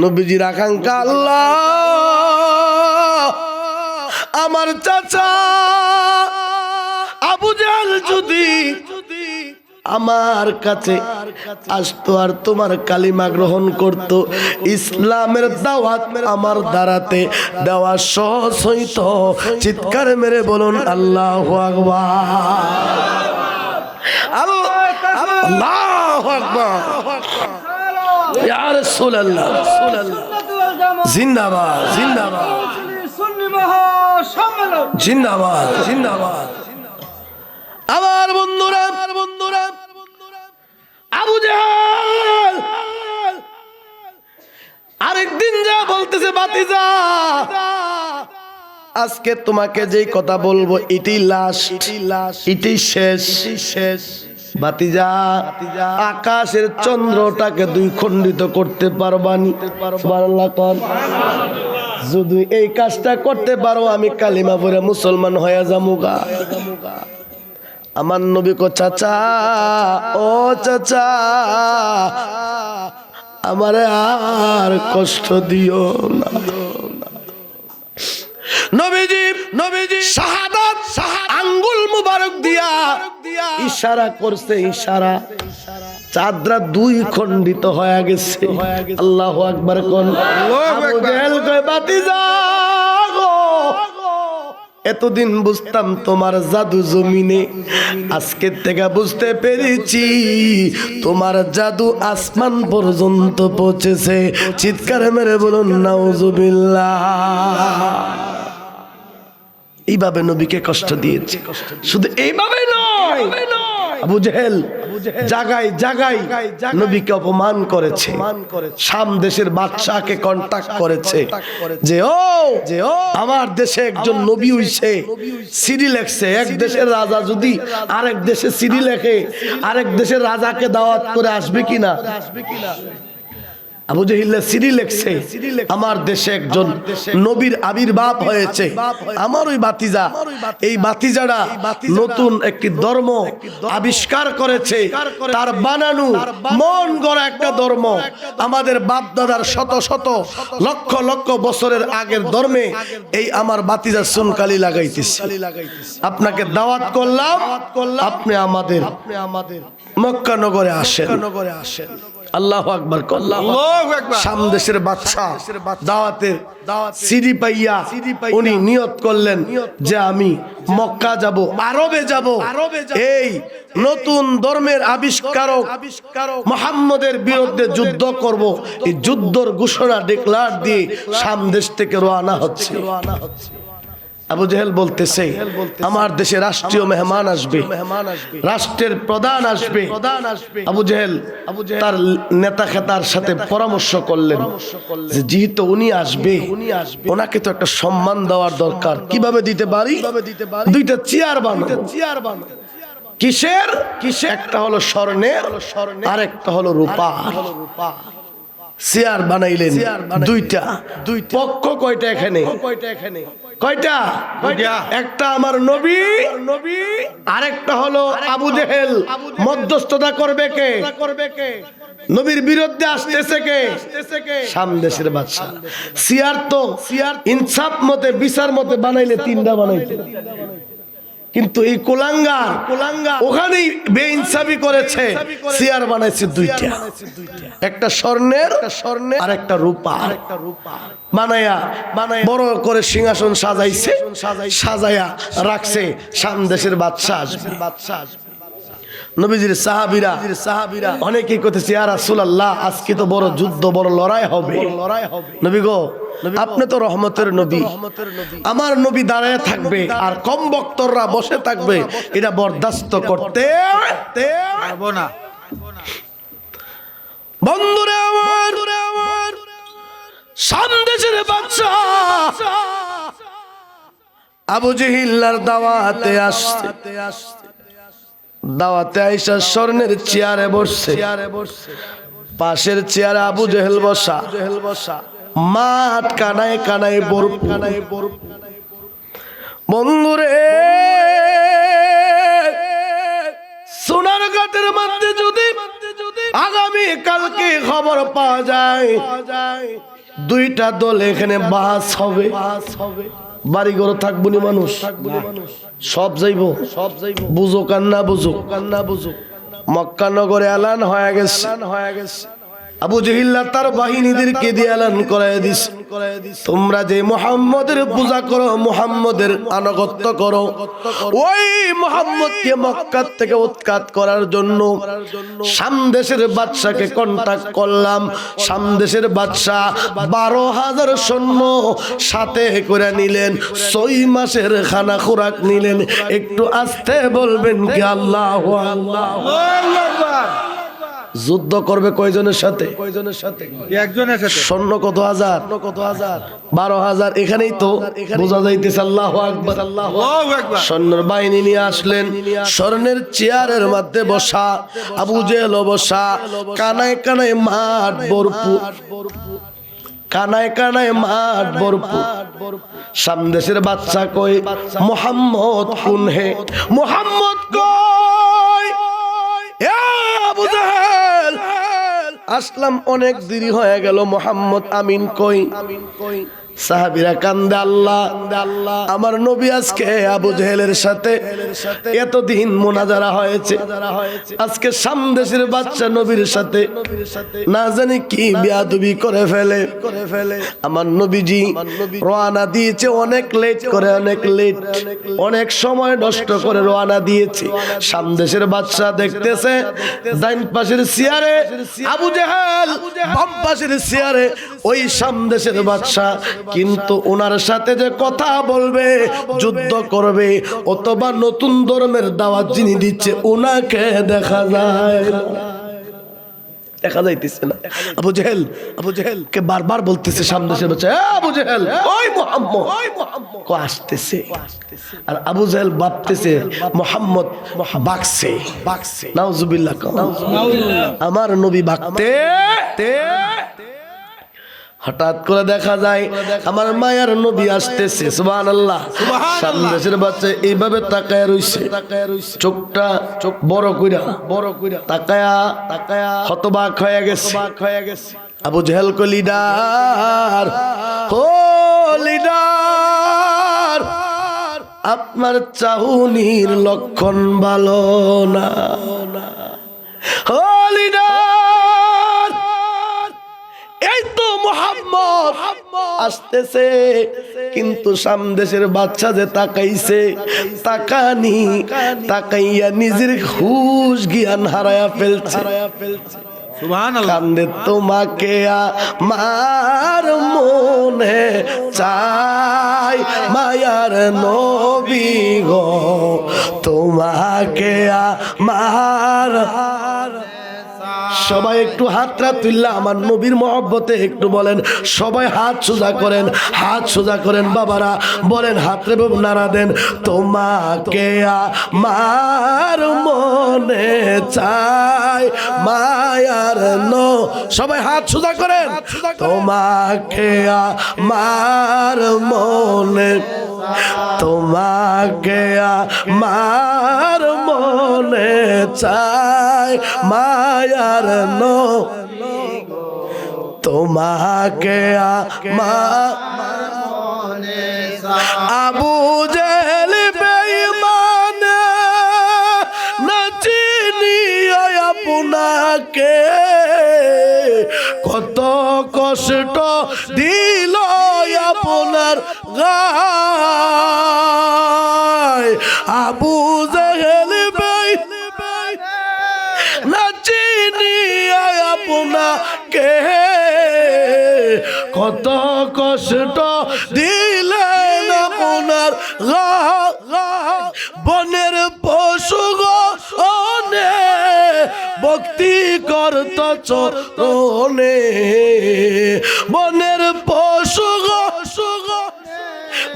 নবীজির আকাঙ্ক্ষা, আল্লাহ আমার চাচা আবু জেহেল যদি আমার কাছে আসতো আর তোমার কালিমা গ্রহণ করত, ইসলামের দাওয়াত আমার দ্বারাতে দেওয়া সহজ হইত। চিৎকার মেরে বলুন আল্লাহু আকবার, আল্লাহু আকবার। ইয়া রাসূলুল্লাহ জিন্দাবাদ, জিন্দাবাদ, জিন্দাবাদ, জিন্দাবাদ। আমার বন্ধুরা আবু জেহেল আরেকদিন যা বলতেছে, বাতিজা আজকে তোমাকে যেই কথা বলবো এটাই লাস্ট, এটাই শেষ। ভাতিজা আকাশের চন্দ্রটাকে দুই খণ্ডিত করতে পারবানি? সুবহানাল্লাহ কোন। যদি এই কাজটা করতে পারো আমি কালিমা পড়ে মুসলমান হয়ে যামুগা। আমার নবী কো চাচা, ও চাচা আমারে আর কষ্ট দিও না। নবীজি শাহাদাত আঙ্গুল মুবারক দিয়া ইশারা করছে, ইশারা। চাদরা দুই খণ্ডিত হয়ে গেছে। আল্লাহু আকবার কোন। আবু জেহেল কয় ভাতিজা গো, এতদিন বুঝতাম তোমার জাদু জমিনে, আজকে থেকে বুঝতে পেরেছি তোমার জাদু আসমান পর্যন্ত পৌঁছেছে। চিৎকার মেরে বলুন নাউজুবিল্লাহ। এইভাবে নবীকে কষ্ট দিয়েছে। শুধু এইভাবে নয়, আবু জেহেল জায়গায় জায়গায় নবীকে অপমান করেছে। শাম দেশের বাদশাকে কন্টাক্ট করেছে যে ও আমার দেশে একজন নবী হইছে, সিডি লেখছে। এক দেশের রাজা যদি আরেক দেশে সিডি লেখে, আরেক দেশের রাজাকে দাওয়াত করে আসবে কিনা? আবু জেহেল সিডি লেখছে, আমার দেশে একজন নবীর আবির্ভাব হয়েছে। আমার ওই ভাতিজা, এই ভাতিজারা নতুন একটি ধর্ম আবিষ্কার করেছে, তার বানানো মন গড়া একটা ধর্ম। আমাদের বাপ দাদার শত শত লক্ষ লক্ষ বছরের আগের ধর্মে এই আমার ভাতিজা সুনকালি লাগাইতেছে। আপনাকে দাওয়াত করলাম, আপনি আমাদের মক্কা নগরে আসেন। আল্লাহু আকবার। শাম দেশের বাদশা দাওয়াতের সিডি পাইয়া উনি নিয়ত করলেন যে আমি মক্কা যাব, আরবে যাব, এই নতুন ধর্মের আবিষ্কারক মুহাম্মদের বিরুদ্ধে যুদ্ধ করব। এই যুদ্ধের ঘোষণা ডিক্লেয়ার দিয়ে শাম দেশ থেকে রওনা হচ্ছে। আবু জেহেল বলতেছে আমার দেশে রাষ্ট্রীয় মেহমান আসবে, রাষ্ট্রের প্রধান আসবে। আবু জেহেল তার নেতা খেতার সাথে পরামর্শ করলেন যে যেহেতু উনি আসবে, ওনাকে তো একটা সম্মান দেওয়ার দরকার। কিভাবে দিতে পারি? দুইটা চেয়ার বানাবো। কিসের? একটা হলো স্বর্ণের, আর একটা হলো রূপা। চেয়ার বানাইলেন দুইটা। পক্ষ কয়টা এখানে? কয়টা? একটা আমার নবী, আরেকটা হলো আবু জেহেল। মধ্যস্থতা করবে কে? নবীর বিরুদ্ধে আসতেছে কে? শাম দেশের বাদশা। চেয়ার তো ইনসাফ মতে, বিচার মতে বানাইলে তিনটা বানাইতে, কিন্তু এই কোলাঙ্গার ওখানেই বেইনসাফি করেছে, চেয়ার বানাইছে দুইটা। একটা স্বর্ণের আর একটা রূপা বানায়া বড় করে সিংহাসন সাজাইছে, সাজায়া রাখছে। শাম দেশের বাদশা আসবে। নবীজির সাহাবীরা অনেকেই কইতেছে ইয়া রাসূলুল্লাহ আজকে তো বড় যুদ্ধ, বড় লড়াই হবে। নবী গো, আপনি তো রহমতের নবী, আমার নবী দাঁড়ায় থাকবে আর কম বক্তররা বসে থাকবে, এটা বরদাস্ত করতে পারবো না। বন্ধুরে আমার, শাম দেশের বাদশা আবু জেহেলের দাওয়াতে আসছে। দাওয়াতে আইসা স্বর্ণের চেয়ারে বসছে, পাশের চেয়ারে আবু জেহেল বসা। মাঠ কানায় কানায় বরফ। বন্ধুরে, সোনার ঘাটের মধ্যে যদি আগামী কালকে খবর পাওয়া যায় দুইটা দল এখানে বাস হবে, বাড়ি ঘর থাকবো নি মানুষ, সব যাইবো। বুঝুক আর না বুঝুক, মক্কা নগরে এলান হয়ে গেছে। আবু জেহেল তার বাহিনীদেরকে দিয়ে এলান করায় দিস, তোমরা যে মুহাম্মদের পূজা করো, মুহাম্মদের আনুগত্য করো, ওই মুহাম্মদকে মক্কা থেকে উৎখাত করার জন্য শাম দেশের বাদশাকে কন্টাক্ট করলাম। শাম দেশের বাদশা 12,000 সৈন্য সাথে করে নিলেন, 6 মাসের খানা খোরাক নিলেন। একটু আস্তে বলবেন কি আল্লাহু আল্লাহ। যুদ্ধ করবে কয়জনের সাথে? একজনের সাথে। সৈন্য কত হাজার? 12,000। এখানেই তো বোঝা যাইতেছে। আল্লাহু আকবার। আল্লাহু আকবার। সৈন্যের বাহিনী নিয়ে আসলেন, স্বর্ণের চেয়ারের মধ্যে বসা, আবু জেহেল বসা, কানায় কানায় মাঠ ভরপুর, কানায় কানায় মাঠ ভরপুর। সামদেশের বাচ্চা কই, মোহাম্মদ কোন হে, মোহাম্মদ কই, এ আবু জেহেল আসলাম, অনেক দেরি হয়ে গেল, মোহাম্মদ আমিন কই। সাহাবীরা কান্দে, আল্লাহ আমার নবী আজকে আবু জেহেলের সাথে এতদিন মুনাজারা হয়েছে, আজকে সামদেশের বাচ্চা নবীর সাথে না জানি কি বেয়াদবি করে ফেলে। আমার নবীজি রওনা দিয়েছে অনেক লেট করে, অনেক লেট, অনেক সময় নষ্ট করে রওনা দিয়েছে। সামদেশের বাচ্চা দেখতেছে ডাইন পাশের চেয়ারে আবু জেহেল, বাম পাশের চেয়ারে ওই সামদেশের বাচ্চা, কিন্তু ওনার সাথে যে কথা বলবে, যুদ্ধ করবে, অথবা নতুন ধর্মের দাওয়াত যিনি দিচ্ছে ওনাকে দেখা যায় না, দেখা যাইতেছে না। আবু জেহেল কে বারবার বলতেছে সামদেশের বাচ্চা, আবু জেহেল ওই মোহাম্মদ কো আসতেছে। আর আবু জেহেল ভাবতেছে মোহাম্মদ বাকছে, নাউজুবিল্লাহ। আমার নবী বাকতে, হঠাৎ করে দেখা যায় আমার মায়ার নবী আসতেছে, সুবহানাল্লাহ। সামদেশের বাচ্চা এইভাবে তাকায়া রইছে, চোখটা বড় কইরা তাকায়া হতবাক হয়ে গেছে। আবু জেহেল কো, লিডার, ও লিডার, আপনার চাহুনির লক্ষণ ভালো না। ও লিডার, এই তো মোহাম্মদ আসতেছে, কিন্তু সামদেশের বাচ্চা যে তাকাইছে, তাকাইয়া নিজের হুশ জ্ঞান হারায়া ফেলছে। কান্দে, তোমাকে আমার মনে চাই মায়ার নবী গো, তোমাকে আমার। সবাই একটু হাতটা তুললা আমার নবীর মহব্বতে একটু বলেন, সবাই হাত সোজা করেন, হাত সোজা করেন বাবারা, বলেন হাতরে নাড়া দেন, তোমাকে আমার মনে চাই মায়ার নো, সবাই হাত সোজা করেন, তোমাকে আমার মনে, তোমাকে আমার মনে চাই মায়ার নো, তোমাকে আবু জেহেল বেঈমান না চিনি আপনাকে, কত কষ্ট দিল আপনার গায়। আবু জেহেল না চিনি আপনাকে, কত কষ্ট দিলেন আপনার বনের পশু গনে ভক্তি করত চরণে, বনের পশু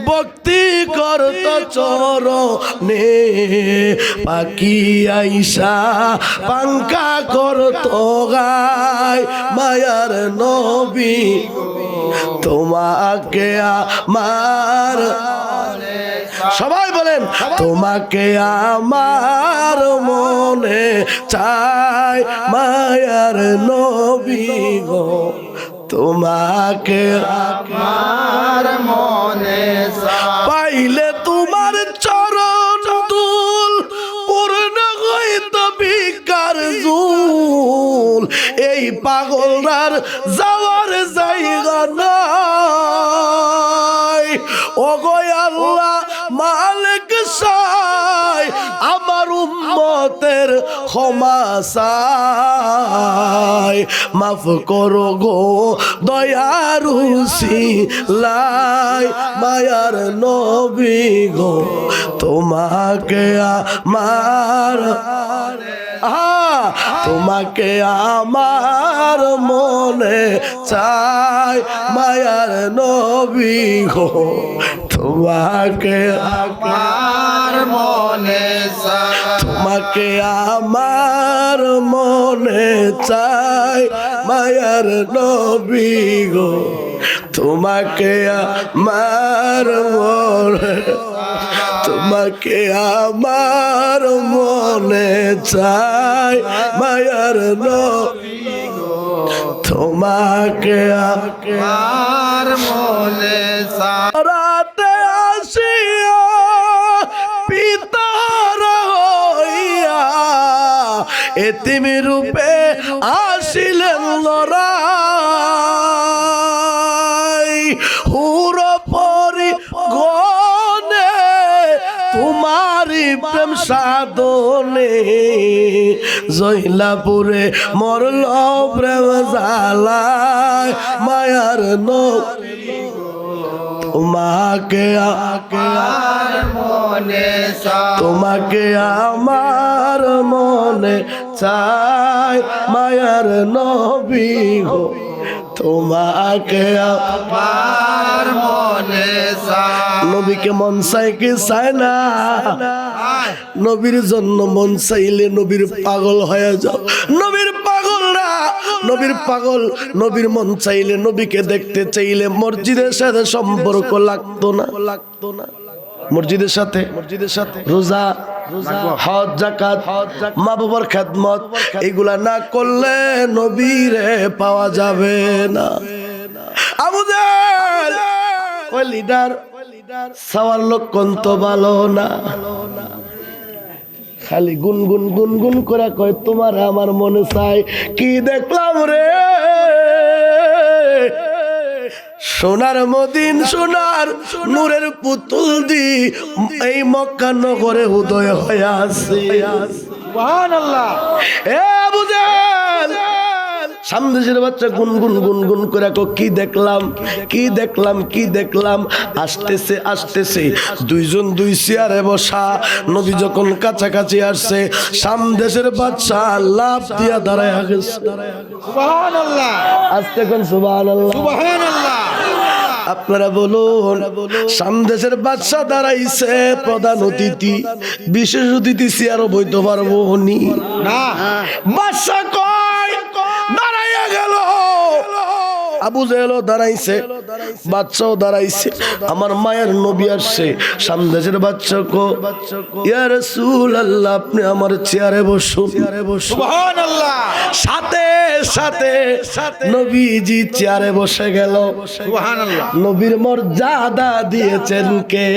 ভক্তি করত চরণে, পাখি আইসা পাঙ্কা করত গায় মায়ার নবী, তোমাকে আমার, সবাই বলেন, তোমাকে আমার মনে চাই মায়ার নবী গো, তোমাকে আমার মনে পাইলে তোমার চরণ দুল পূর্ণ হইত ভিক্ষার জুল, এই পাগলার যাওয়ার জায়গা নাই। ওগো আল্লাহ মালিক সাই, আমার উম্মতের ক্ষমা চাই, মাফ করো গো দয়ার উসিলাই মায়ার নবী গো, তোমাকে আমার তোমাকে আমার মনে চাই মায়ার নবী গো তোমাকে আমার মনে তোমাকে আমার মনে চাই মায়ার নবী গো তোমাকে আমার মনে তোমাকে আমার মনে চাই মায়ার নবী গো তোমাকে আমার মনে রাতে আসিয়া পিতার হইয়া এতিম রূপে আসিলেন লড়াই হুর পরি গনে তোমারি প্রেম সাধনে জৈলাপুরে মরল প্রেম জালায় মায়ার নবী তোমাকে আমার মনে তোমাকে আমার মনে চাই মায়ার নবী গো তোমাকে আমার মনে নবীকে মন চাই কি চায় না নবীর জন্য মন চাইলে নবীর পাগল হয়ে যাও নবীর পাগল না নবীর পাগল নবীর মন চাইলে নবীকে দেখতে চাইলে মসজিদের সাথে সম্পর্ক লাগতো না মসজিদের সাথে রোজা হজ যাকাত মা বাবার খেদমত এগুলা না করলে নবীরে পাওয়া যাবে না আবু জাহেল ওই লিডার সওয়ার লক্ষণ তো ভালো না খালি গুনগুন গুনগুন করে কয় তোমার আমার মনে চাই কি দেখলাম রে সোনার মদিন সোনার নূরের পুতুল দি এই মক্কা নগরে উদয় হয়ে আছে সুবহানাল্লাহ এ আবু জাহেল সামদেশের বাচ্চা গুনগুন গুনগুন করে কি দেখলাম কি দেখলাম কি দেখলাম আসতেছে আসতেছে দুইজন দুই চেয়ারে বসা নবী যখন কাছাকাছি আসছে সামদেশের বাচ্চা লাফ দিয়া দাঁড়ায় গেছে সুবহানাল্লাহ আস্তে কোন সুবহানাল্লাহ সুবহানাল্লাহ আপনারা বলুন সামদেশের বাদশা দাঁড়াইছে প্রধান অতিথি বিশেষ অতিথি চেয়ারও বইতে পারবো নি না বাদশা কয় দাঁড়াইয়া গেল আবু জাহেলও দাঁড়াইছে বাচ্চাও দাঁড়াইছে আমার মায়ের নবী আসছে সামদেশের বাচ্চা কো ইয়া রাসূলুল্লাহ আপনি আমার চেয়ারে বসুন সুবহানাল্লাহ সাথে সাথে নবীজি চেয়ারে বসে গেল সুবহানাল্লাহ নবীর মর্যাদা দিয়েছেন কে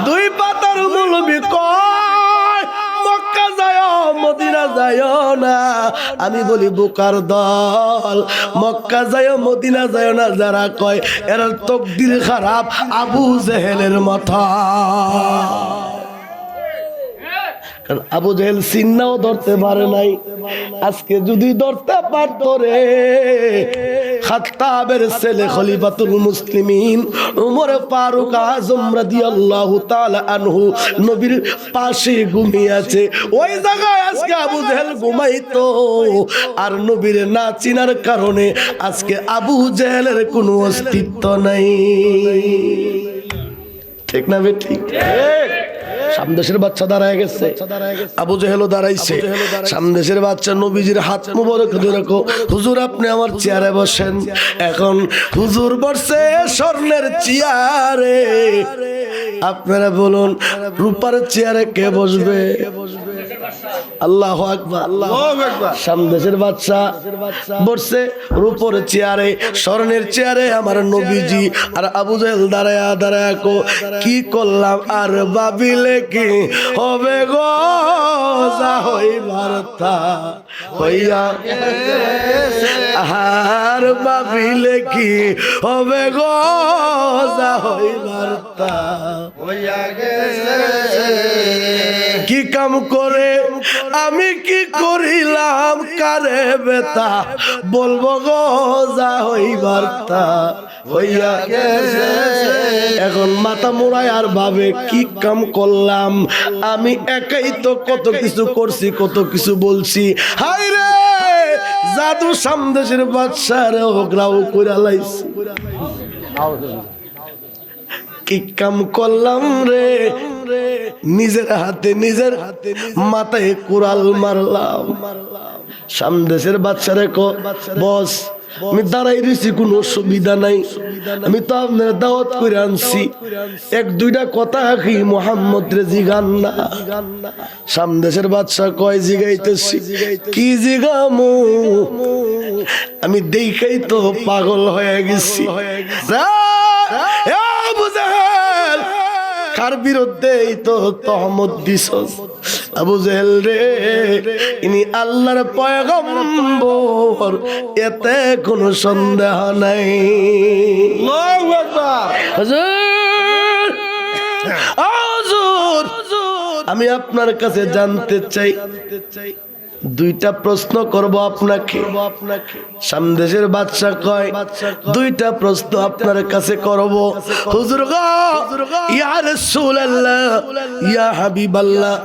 দুই পাতার মুলবি কয় মক্কা যায় মদিনা যায় না আমি বলি বোকার দল মক্কা যায় মদিনা যায় না যারা কয় এর তকদির খারাপ আবু জেহেলের মাথা কারণ আবু জেহেল চিহ্নাও ধরতে পারে নাই আজকে যদি ধরতে পারত রে খাত্তাবের ছেলে খলিফাতুল মুসলিমিন ওমর ফারুক আজম রাদিয়াল্লাহু তাআলা আনহু নবীর পাশে ঘুমিয়ে আছে ওই জায়গায় আজকে আবু জেহেল ঘুমাইতো আর নবীর না চিনার কারণে আজকে আবু জেহেলের কোনো অস্তিত্ব নাই ঠিক না বে ঠিক সামদেশের বাচ্চা দাঁড়ায় গেছে আবু জেহেলও দাঁড়াইছে সামদেশের বাচ্চা নবীজির হাত মুবারক ধরে কো হুজুর আপনি আমার চেয়ারে বসেন এখন হুজুর বসে স্বর্ণের চেয়ারে আপনারা বলুন রূপার চেয়ারে কে বসবে আল্লাহু আকবার আল্লাহু আকবার সামদেশের বাচ্চা বসে রূপর চেয়ারে স্বর্ণের চেয়ারে আমার নবীজি আর আবু জেহেল দাঁড়ায়া কো কি করলাম আর ভাবিলে কি হবে গো যা হইবার তা হইয়া আর ভাবিলে কি হবে গো যা হইবার তা হইয়া গেছে কি কাম করে আমি কি করিলাম কারে বেতা বলবো গো যা হইবার তা হইয়া গেছে। এখন মাথা মোড়ায় আর ভাবে কি কাম করলাম আমি একাই তো কত কিছু করছি কত কিছু বলছি। হায় রে জাদু সামদেশের বাদশারে ওগরাও কইরা লাইছি কি কাম করলাম রে নিজের হাতে মাথায় কুড়াল মারলাম। সামদেশের বাচ্চারে বস আমি দাঁড়াই রয়েছি কোনো অসুবিধা নাই আমি তো আপনার দাওয়াত করে আনছি এক দুইটা কথা কি মোহাম্মদ রে জিগান না। সামদেশের বাদশা কয় জিগাইতেছি কি জিগামু আমি দেখাই তো পাগল হয়ে গেছি। কার বিরুদ্ধে তো তহমত দিছস আবু জেহেল রে ইনি আল্লাহর পয়গম্বর এতে কোনো সন্দেহ নাই। আল্লাহু আকবার। হুজুর আমি আপনার কাছে জানতে চাই দুইটা প্রশ্ন করব আপনাকে। সামদেশের বাদশা কয় দুইটা প্রশ্ন আপনার কাছে করব। হুজুর গো ইয়া রাসূলুল্লাহ ইয়া হাবিবাল্লাহ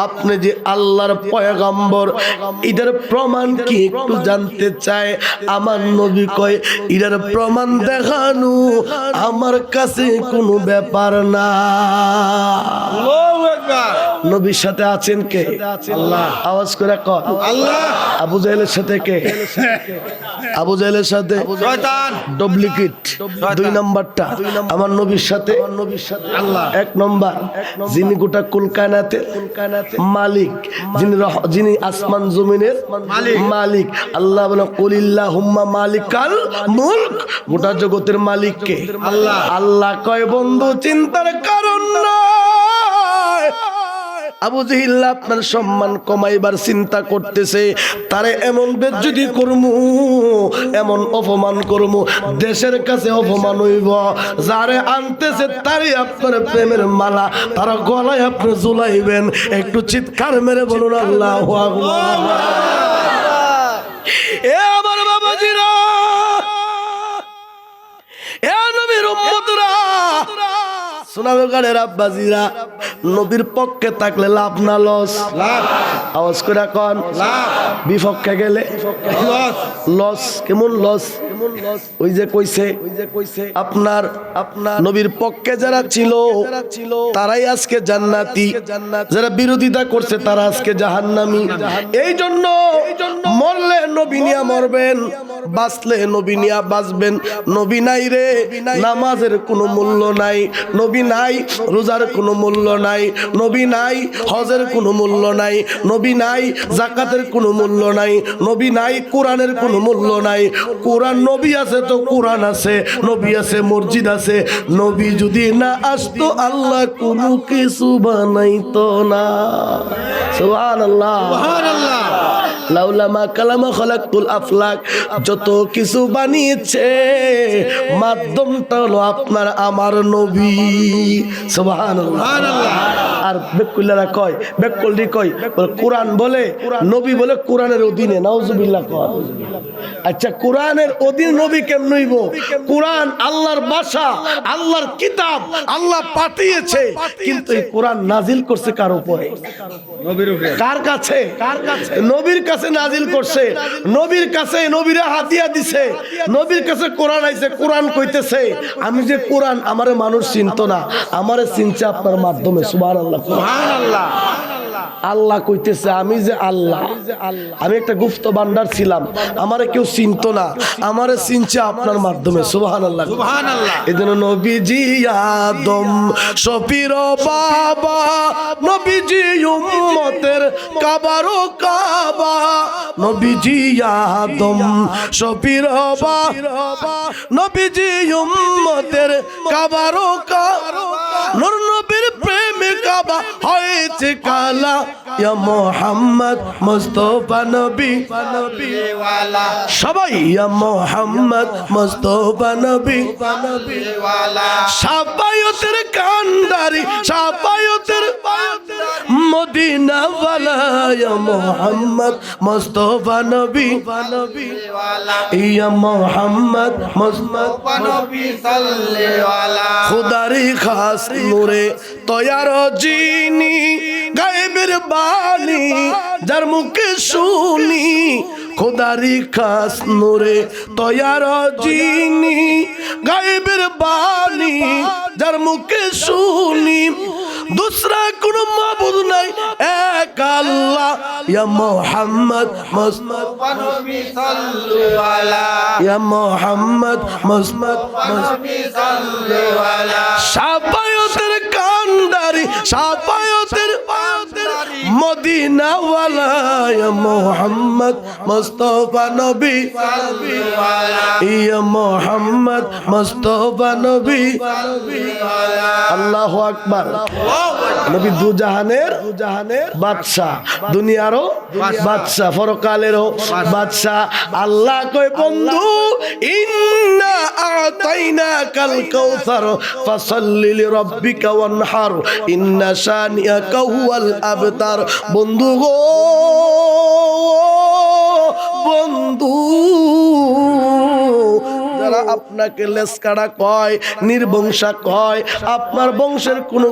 আপনি যে আল্লাহর পয়গম্বর এটার প্রমাণ কি একটু জানতে চাই। আমার নবী কয় এটার প্রমাণ দেখানো আমার কাছে কোনো ব্যাপার না। আল্লাহু আকবার। নবীর সাথে আছেন কে? আল্লাহ। আওয়াজ করে কর আল্লাহ। আবু জাহেলের সাথে কে? আবু জাহেলের সাথে শয়তান ডুপ্লিকেট। দুই নাম্বারটা আমার নবীর সাথে আল্লাহ। এক নম্বর যিনি গোটা কুল কায়নাতের মালিক, যিনি আসমান জমিনের মালিক। আল্লাহ বলে কুলিল্লাহুম্মা মালিকাল মুলক গোটা জগতের মালিক কে? আল্লাহ। আল্লাহ কয় বন্ধু চিন্তার কারণ নয় আবু জেহেল আপনার সম্মান কমাইবার চিন্তা করতেছে তারে এমন বেজ্জতি করমু এমন অপমান করমু দেশের কাছে অপমান হইব। যারে আনতেছে তারই আপনার প্রেমের মালা তারা গলায় আপনি ঝুলাইবেন। একটু চিৎকার মেরে বলুন আল্লাহু আকবার। এ আমার বাবাজিরা এ নবীর উম্মতরা সোনাগাড়ের আব্বাজিরা নবীর পক্ষে থাকলে লাভ না লস? আওয়াজ করে কোন বিপক্ষে গেলে লস। কেমন লস? ওই যে কইছে আপনার নবীর পক্ষে যারা ছিল তারাই আজকে জান্নাতি, যারা বিরোধিতা করছে তারা আজকে জাহান্নামী। এই জন্য মরলে নবী নিয়া মরবেন, বাঁচলে নবী নিয়া বাঁচবেন। নবী নাই রে নামাজের কোনো মূল্য নাই, নবী নাই রোজার কোনো মূল্য নাই, নবী নাই হজের কোনো মূল্য নাই, নবী নাই যাকাতের কোনো মূল্য নাই, নবী নাই কোরআনের কোনো মূল্য নাই। কোরআন নবী আছে তো কোরআন আছে, নবী আছে মসজিদ আছে। নবী যদি না আসতো আল্লাহ কোনো কিছু বানাইতো না। সুবহানাল্লাহ সুবহানাল্লাহ। লাউলা মা কালামা খালাকুল আফলাক যত কিছু বানিয়েছে মাধ্যমটা হলো আপনার আমার নবী। সুবহানাল্লাহ। আর বেকুল্লারা কয় বেকুল্লি কয় কোরআন বলে নবী বলে কোরআনের অধীনে নাউজুবিল্লাহ কয়। আচ্ছা কোরআনের অধীন নবী কেমন হইব? কোরআন আল্লাহর ভাষা, আল্লাহর কিতাব, আল্লাহ পাঠিয়েছে, কিন্তু এই কোরআন নাজিল করছে কার উপরে? নবীর উপরে। কার কাছে? নবীর কাছে নাজিল করছে। নবীর কাছে নবীরা হাতিয়া দিছে, নবীর কাছে কোরআন আইছে। কোরআন কইতেছে আমি যে কোরআন আমারে মানুষ চিনতো না, আমারে চিনছে আপনার মাধ্যমে। সুবহানাল্লাহ সুবহানাল্লাহ। আল্লাহ কইতেছে আমি যে আল্লাহ, আমি একটা গুপ্ত ভান্ডার ছিলাম, আমারে কেউ চিনতো না, আমারে চিনছে আপনার মাধ্যমে। সুবহানাল্লাহ সুবহানাল্লাহ। এজন্য নবীজি আদম শফির বাবা, নবীজি উম্মতের কাবারো কাবা, নবীজি আদম শফির বাবা, নবীজি উম্মতের কাবারো কাবা, নূর নবীর প্রেমে কাবা হয়েছে কালা। ইয়া মুহাম্মদ মুস্তাফা নবী ওয়ালা, সবাই ইয়া মুহাম্মদ মুস্তাফা নবী ওয়ালা, সাফায়াতের কান্ডারি, সাফায়াতের মদিনা মদিনা ওয়ালা ইয়া মুহাম্মদ মুস্তাফা নবী ইয়া মুহাম্মদ মুস্তাফা নবী সাল্লেওয়ালা খুদারি খাস নূরে তৈয়ার জিনি গায়েবের বাণী যার মুখে শুনি খুদারি খাস নূরে তৈয়ার জিনি গায়েবের বাণী যার মুখে শুনি दूसरा कोई माबूद नहीं एक अल्लाह या मोहम्मद मुस्तफा নবী সাল্লেওয়ালা या मोहम्मद मुस्तफा নবী সাল্লেওয়ালা शाफायतेर कांडारी शाफायतेर मदीना वाला या मोहम्मद मुस्तफा नबी या मोहम्मद मुस्तफा नबी अल्लाहु अकबर नबी दु जहानेर बादशाह दुनियारो बादशाह फरकालेरो बादशाह अल्लाह कोई बंधु इन्ना आताइना कल कौसर फसल्लि लिरब्बिका वनहर इन्ना शानियाका हुवल अबतर बंधु गो बंधु যারা আপনাকে লেসকাড়া কয় নির্বংশা কয় আপনার বংশের কোন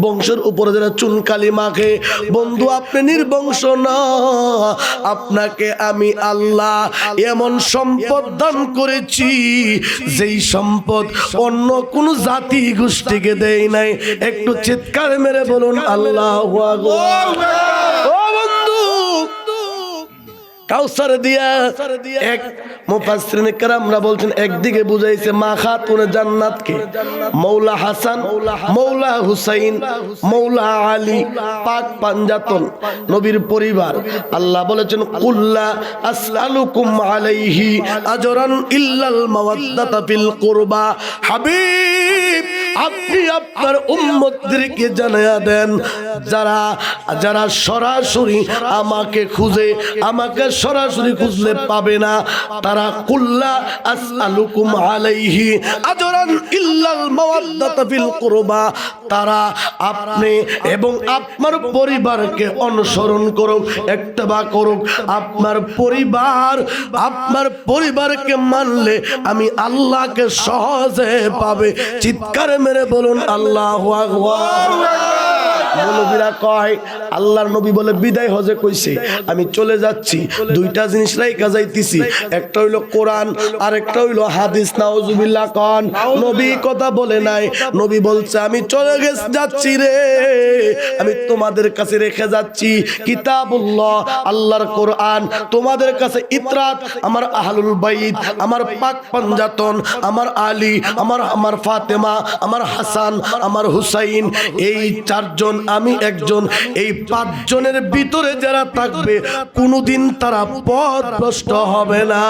বংশের উপরে যারা চুনকালি মাখে বন্ধু আপনি নির্বংশ না আপনাকে আমি আল্লাহ এমন সম্পদ দান করেছি যেই সম্পদ অন্য কোন জাতি গোষ্ঠীকে দেই নাই একটু চিৎকার মেরে বলুন আল্লাহু আকবার ও বন্ধু কাউসার দিয়া এক মুফাসসিরিন কেরামরা বলছেন একদিকে বুঝাইছে মা খাতুনে জান্নাতকে মৌলা হাসান মৌলা হুসাইন মৌলা আলী পাক পাঞ্জাতন নবীর পরিবার আল্লাহ বলেছেন কুল্লা আসআলুকুম আলাইহি আজরান ইল্লাল মাওয়াদ্দাতা ফিল কুরবা হাবিব আপনি আপনার উম্মতদেরকে জানায়া দেন যারা যারা সরাসরি আমাকে খুঁজে আমাকে সরাসরি খুঁজলে পাবে না তারা কুল্লা আসআলুকুম আলাইহি আজরান ইল্লাল মাওয়াদ্দাতা ফিল কুরবা তারা আপনি এবং আপনার পরিবারকে অনুসরণ করুক ইত্তেবা করুক আপনার পরিবারকে মানলে আমি আল্লাহকে সহজে পাবে চিৎকার মেরে বলুন আল্লাহু আকবার মৌলবীরা কয় আল্লাহর নবী বলে বিদায় হজে কইছে আমি চলে যাচ্ছি দুইটা জিনিস রাইখা যাইতেছি একটা হইলো কোরআন আর একটা হইলো হাদিস নাউজুবিল্লাহ কোন নবী কথা বলে নাই নবী বলছে আমি চলে যাচ্ছি রে আমি তোমাদের কাছে রেখে যাচ্ছি কিতাবুল্লাহ আল্লাহর কোরআন তোমাদের কাছে ইতরাত আমার আহলুল বাইত আমার পাক পাঞ্জাতন আমার আলী আমার ফাতেমা আমার হাসান আমার হুসাইন এই চারজন আমি একজন এই পাঁচজনের ভিতরে যারা থাকবে কোনোদিন তারা পথভ্রষ্ট হবে না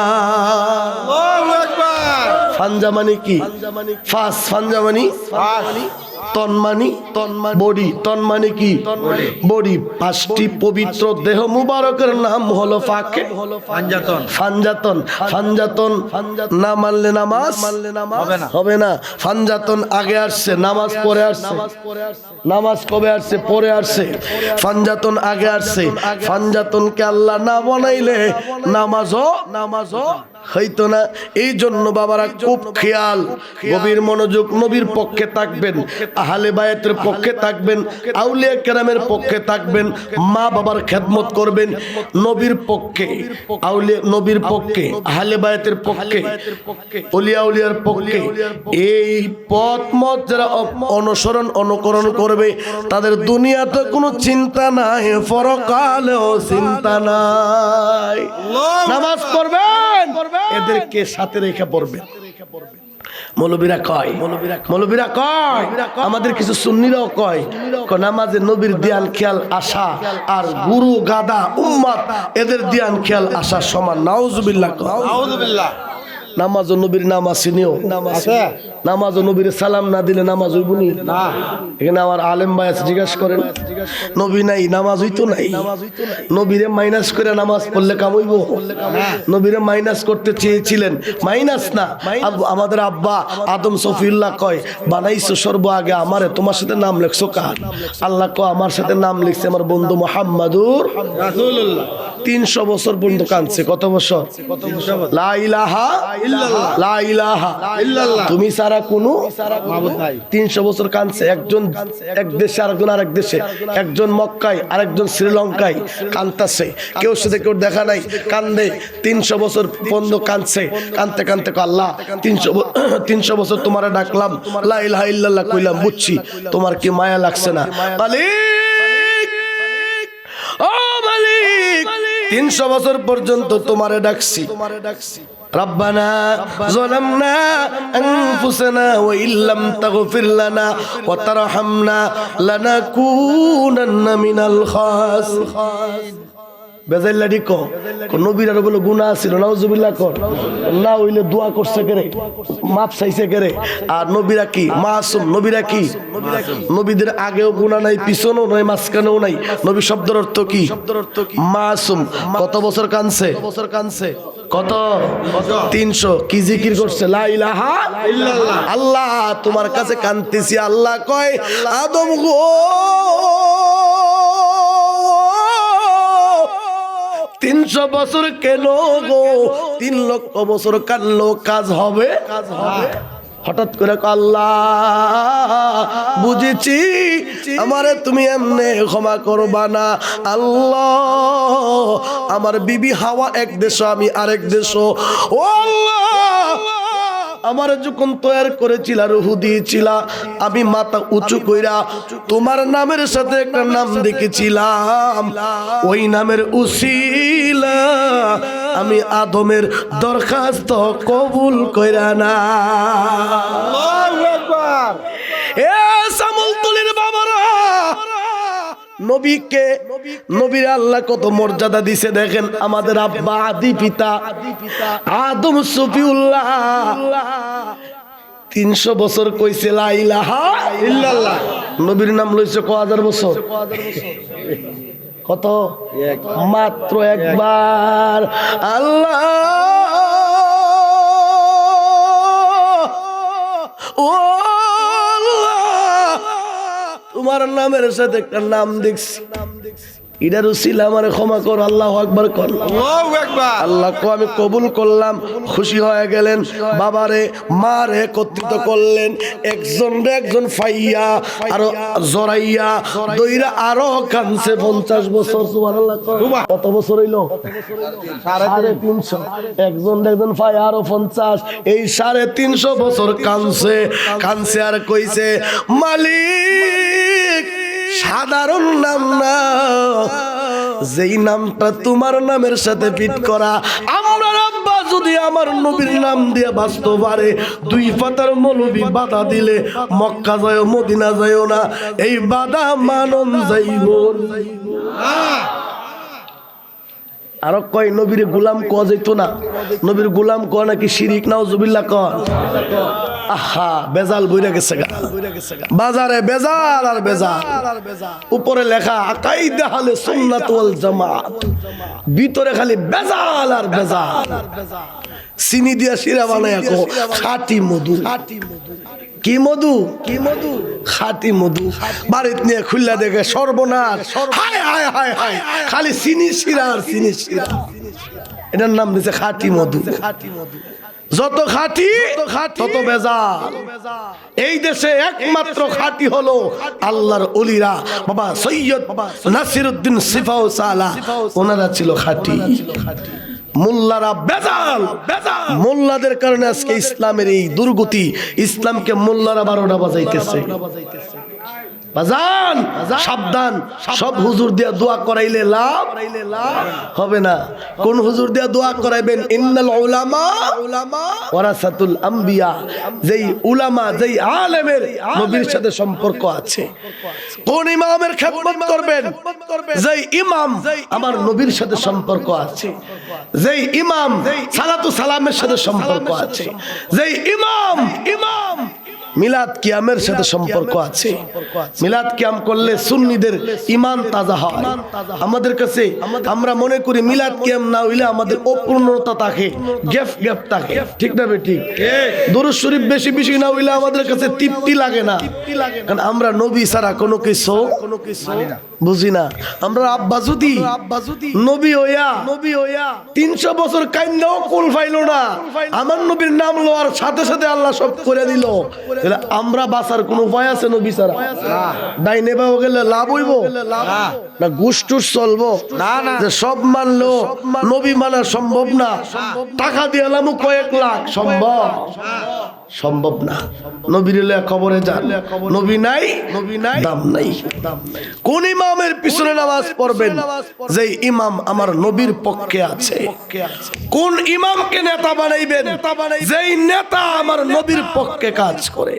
আল্লাহু আকবার ফানজামানি কি ফাস ফানজামানি তন্মানি বডি তন্মানি কি বডি পাঁচটি পবিত্র দেহ মুবারকের নাম হলো ফাকে ফানজাতন না মানলে নামাজ হবে না ফানজাতন আগে আসছে নামাজ পরে আসছে নামাজ কবে আসছে পরে আসছে ফানজাতন আগে আসছে ফানজাতনকে আল্লাহ না বানাইলে নামাজও হইতো না এই জন্য বাবারা খুব খেয়াল গভীর মনোযোগ নবীর পক্ষে থাকবেন আহলে বায়াতের পক্ষে থাকবেন আউলিয়া কেরামের পক্ষে থাকবেন মা বাবার খেদমত করবেন নবীর পক্ষে নবীর পক্ষে আহলে বায়াতের পক্ষে ওলিয়া উলিয়ার পক্ষে এই পথ মত যারা অনুকরণ করবে তাদের দুনিয়াতে কোনো চিন্তা নাই পরকালেও চিন্তা নাই নামাজ পড়বেন এদেরকে সাথে রেখে পড়বেন মৌলবীরা কয় আমাদের কিছু সুন্নিরাও কয় নামাজে নবীর ধ্যান খেয়াল আসা আর গুরু গাদা উম্মত এদের ধ্যান খেয়াল আসা সমান নাউজুবিল্লাহ নামাজ ও নবীর নাম আসেনিও আছে নামাজ ও নবীর সালাম না দিলে নামাজ হইবনি না এখানে আমার আলেম ভাই আছে জিজ্ঞাসা করেন নবী নাই নামাজ হইতো নাই নবীরে মাইনাস করে নামাজ পড়লে কাম হইব নবীরে মাইনাস করতে চেয়েছিলেন মাইনাস না আমাদের আব্বা আদম সফিউল্লাহ কয় বানাইছো সর্ব আগে আমারে তোমার সাথে নাম লিখছো কার আল্লাহ কয় আমার সাথে নাম লিখছে আমার বন্ধু মুহাম্মাদুর রাসূলুল্লাহ 300 বছর পর্যন্ত কাঁদছে কত বছর লা ইলাহা ইল্লাল্লাহ লা ইলাহা ইল্লাল্লাহ তুমি সারা কোনো মাবুদ নাই 300 বছর কাঁদছে একজন এক দেশে আরেকজন আরেক দেশে একজন মক্কায় আরেকজন শ্রীলঙ্কায় কাঁদতেছে কেউ সাথে কেউ দেখা নাই কান্দে 300 বছর পর্যন্ত কাঁদছে কাঁদতে কাঁদতে আল্লাহ 300 বছর তোমারে ডাকলাম লা ইলাহা ইল্লাল্লাহ কইলাম বুঝছি তোমার কি মায়া লাগছে না মালিক ও মালিক 300 বছর পর্যন্ত তোমারে ডাকছি ربنا ظلمنا أنفسنا وإن لم تغفر لنا وترحمنا لنكونن من الخاسرين বেজাইল্লা ডিকো নবীর আর বলে গুনাহ ছিল নাউজুবিল্লাহ কর না হইলে দোয়া করছে করে মাপ চাইছে করে আর নবীরা কি মাসুম নবীরা কি নবীদের আগেও গুনাহ নাই পিছনেও নাই মাঝখানেও নাই নবী শব্দের অর্থ কি মাসুম কত বছর কাঁদছে কত 300 কি জিকির করছে লা ইলাহা ইল্লাল্লাহ আল্লাহ তোমার কাছে কাঁদতেছি আল্লাহ কয় আদম গো 300 বছর কেন গো 3 লক্ষ বছর কানলো কাজ হবে হঠাৎ করে আল্লাহ বুঝেছি আমারে তুমি এমনে ক্ষমা করবা না আল্লাহ আমার বিবি হাওয়া এক দেশ আমি আরেক দেশ ও আল্লাহ আমার যখন তৈরি করেছিলা রুহু দিয়েছিলা আমি মাথা উঁচু কইরা তোমার নামের সাথে একটা নাম দেখেছিলাম ওই নামের উসিলা আমি আদমের দরখাস্ত কবুল কইরা না আল্লাহু আকবার এ সামলতলির বাবারা নবীকে নবীর আল্লাহ কত মর্যাদা দিছে দেখেন আমাদের আব্বা আদি পিতা আদম সফিউল্লাহ 300 বছর কইছে লা ইলাহা ইল্লাল্লাহ নবীর নাম লইছে কয় হাজার বছর কত মাত্র একবার আল্লাহ ও তোমার নামের সাথে একটা নাম দেখছি ইডার উসিলা আমারে ক্ষমা কর আল্লাহু আকবার কর আল্লাহু আকবার আল্লাহ কো আমি কবুল করলাম খুশি হয়ে গেলেন বাবারে মারে একত্রিত করলেন একজন ফাইয়া আর জরাইয়া দইরা আরো কানছে 50 বছর সুবহানাল্লাহ কত বছর হইলো 350 একজন ফাইয়া আরো 50 এই 350 বছর কানছে আর কইছে মালিক সাধারণ নাম না যেই নামটা তোমার নামের সাথে ফিট করা আমরা আব্বা যদি আমার নবীর নাম দিয়ে বাঁচতে পারে 2 পাতার মৌলবী বাধা দিলে মক্কা যায় মদিনা যায় না এই বাধা মানন যাইব আর কয় নবীর গোলাম কোয়া যেত না নবীর গোলাম কোয়া নাকি শিরিক নাউজুবিল্লাহ কর আহা বেজাল বইরা গেছে গা বাজারে বেজাল আর বেজাল উপরে লেখা আকাইদা আহলে সুন্নাত ওয়াল জামাত ভিতরে খালি বেজাল আর বেজাল চিনি দিয়া শিরা বানায় খাঁটি মধু কি মধু খাঁটি মধু বাড়িতে নিয়ে খুললা দেখে সর্বনাশ হায় হায় হায় হায় খালি চিনি শিরা আর চিনি শিরা এটার নাম দিয়েছে খাঁটি মধু যত খাঁটি তত বেজাল এই দেশে একমাত্র খাঁটি হলো আল্লাহর ওলিরা বাবা সৈয়দ নাসিরউদ্দিন সিফাউ সালা ওনারা ছিল খাঁটি মোল্লারা বেজাল মোল্লাদের কারণে আজকে ইসলামের এই দুর্গতি ইসলামকে মোল্লারা 12টা বাজাইতেছে বাজান সাবধান সব হুজুর দিয়া দোয়া করাইলে লাভ হবে না কোন হুজুর দিয়া দোয়া করাইবেন ইন্নাল উলামা ওয়ারাসাতুল আম্বিয়া যেই উলামা যেই আলেমের নবীর সাথে সম্পর্ক আছে কোন ইমামের খেদমত করবেন যেই ইমাম আমার নবীর সাথে সম্পর্ক আছে, যেই ইমাম সালাতু সালামের সাথে সম্পর্ক আছে, যেই ইমাম মিলাদ কিয়ামের সাথে সম্পর্ক আছে। মিলাদ কিয়াম করলে সুন্নিদের ঈমান তাজা হয়। আমাদের কাছে আমরা মনে করি মিলাদ কিয়াম না হইলে আমাদের অপূর্ণতা থাকে, গ্যাপ থাকে, ঠিক না বেঠিক? দুরূদ শরীফ বেশি বেশি না হইলে আমাদের কাছে তৃপ্তি লাগে না, কারণ আমরা নবী ছাড়া কোনো কিছু বুঝি না। আমরা আব্বা যদি নবী হইয়া 300 বছর কাইন্দাও কুল পাইল না, আমার নবীর নাম লওয়ার সাথে সাথে আল্লাহ সব করে দিল, তাহলে আমরা বাঁচার কোন উপায় আছে নবী ছাড়া? ডাইনে বাবা গেলে লাভ হইব না গুষ্টুস চলবো? যে সব মানলো নবী মানা সম্ভব না, টাকা দিয়ে এলাম কয়েক লাখ, সম্ভব না। নবীর খবরে যান, নবী নাই দাম নাই। কোন ইমামের পিছনে নামাজ পড়বেন? যে ইমাম আমার নবীর পক্ষে আছে। কোন ইমামকে নেতা বানাইবেন? যেই নেতা আমার নবীর পক্ষে কাজ করে।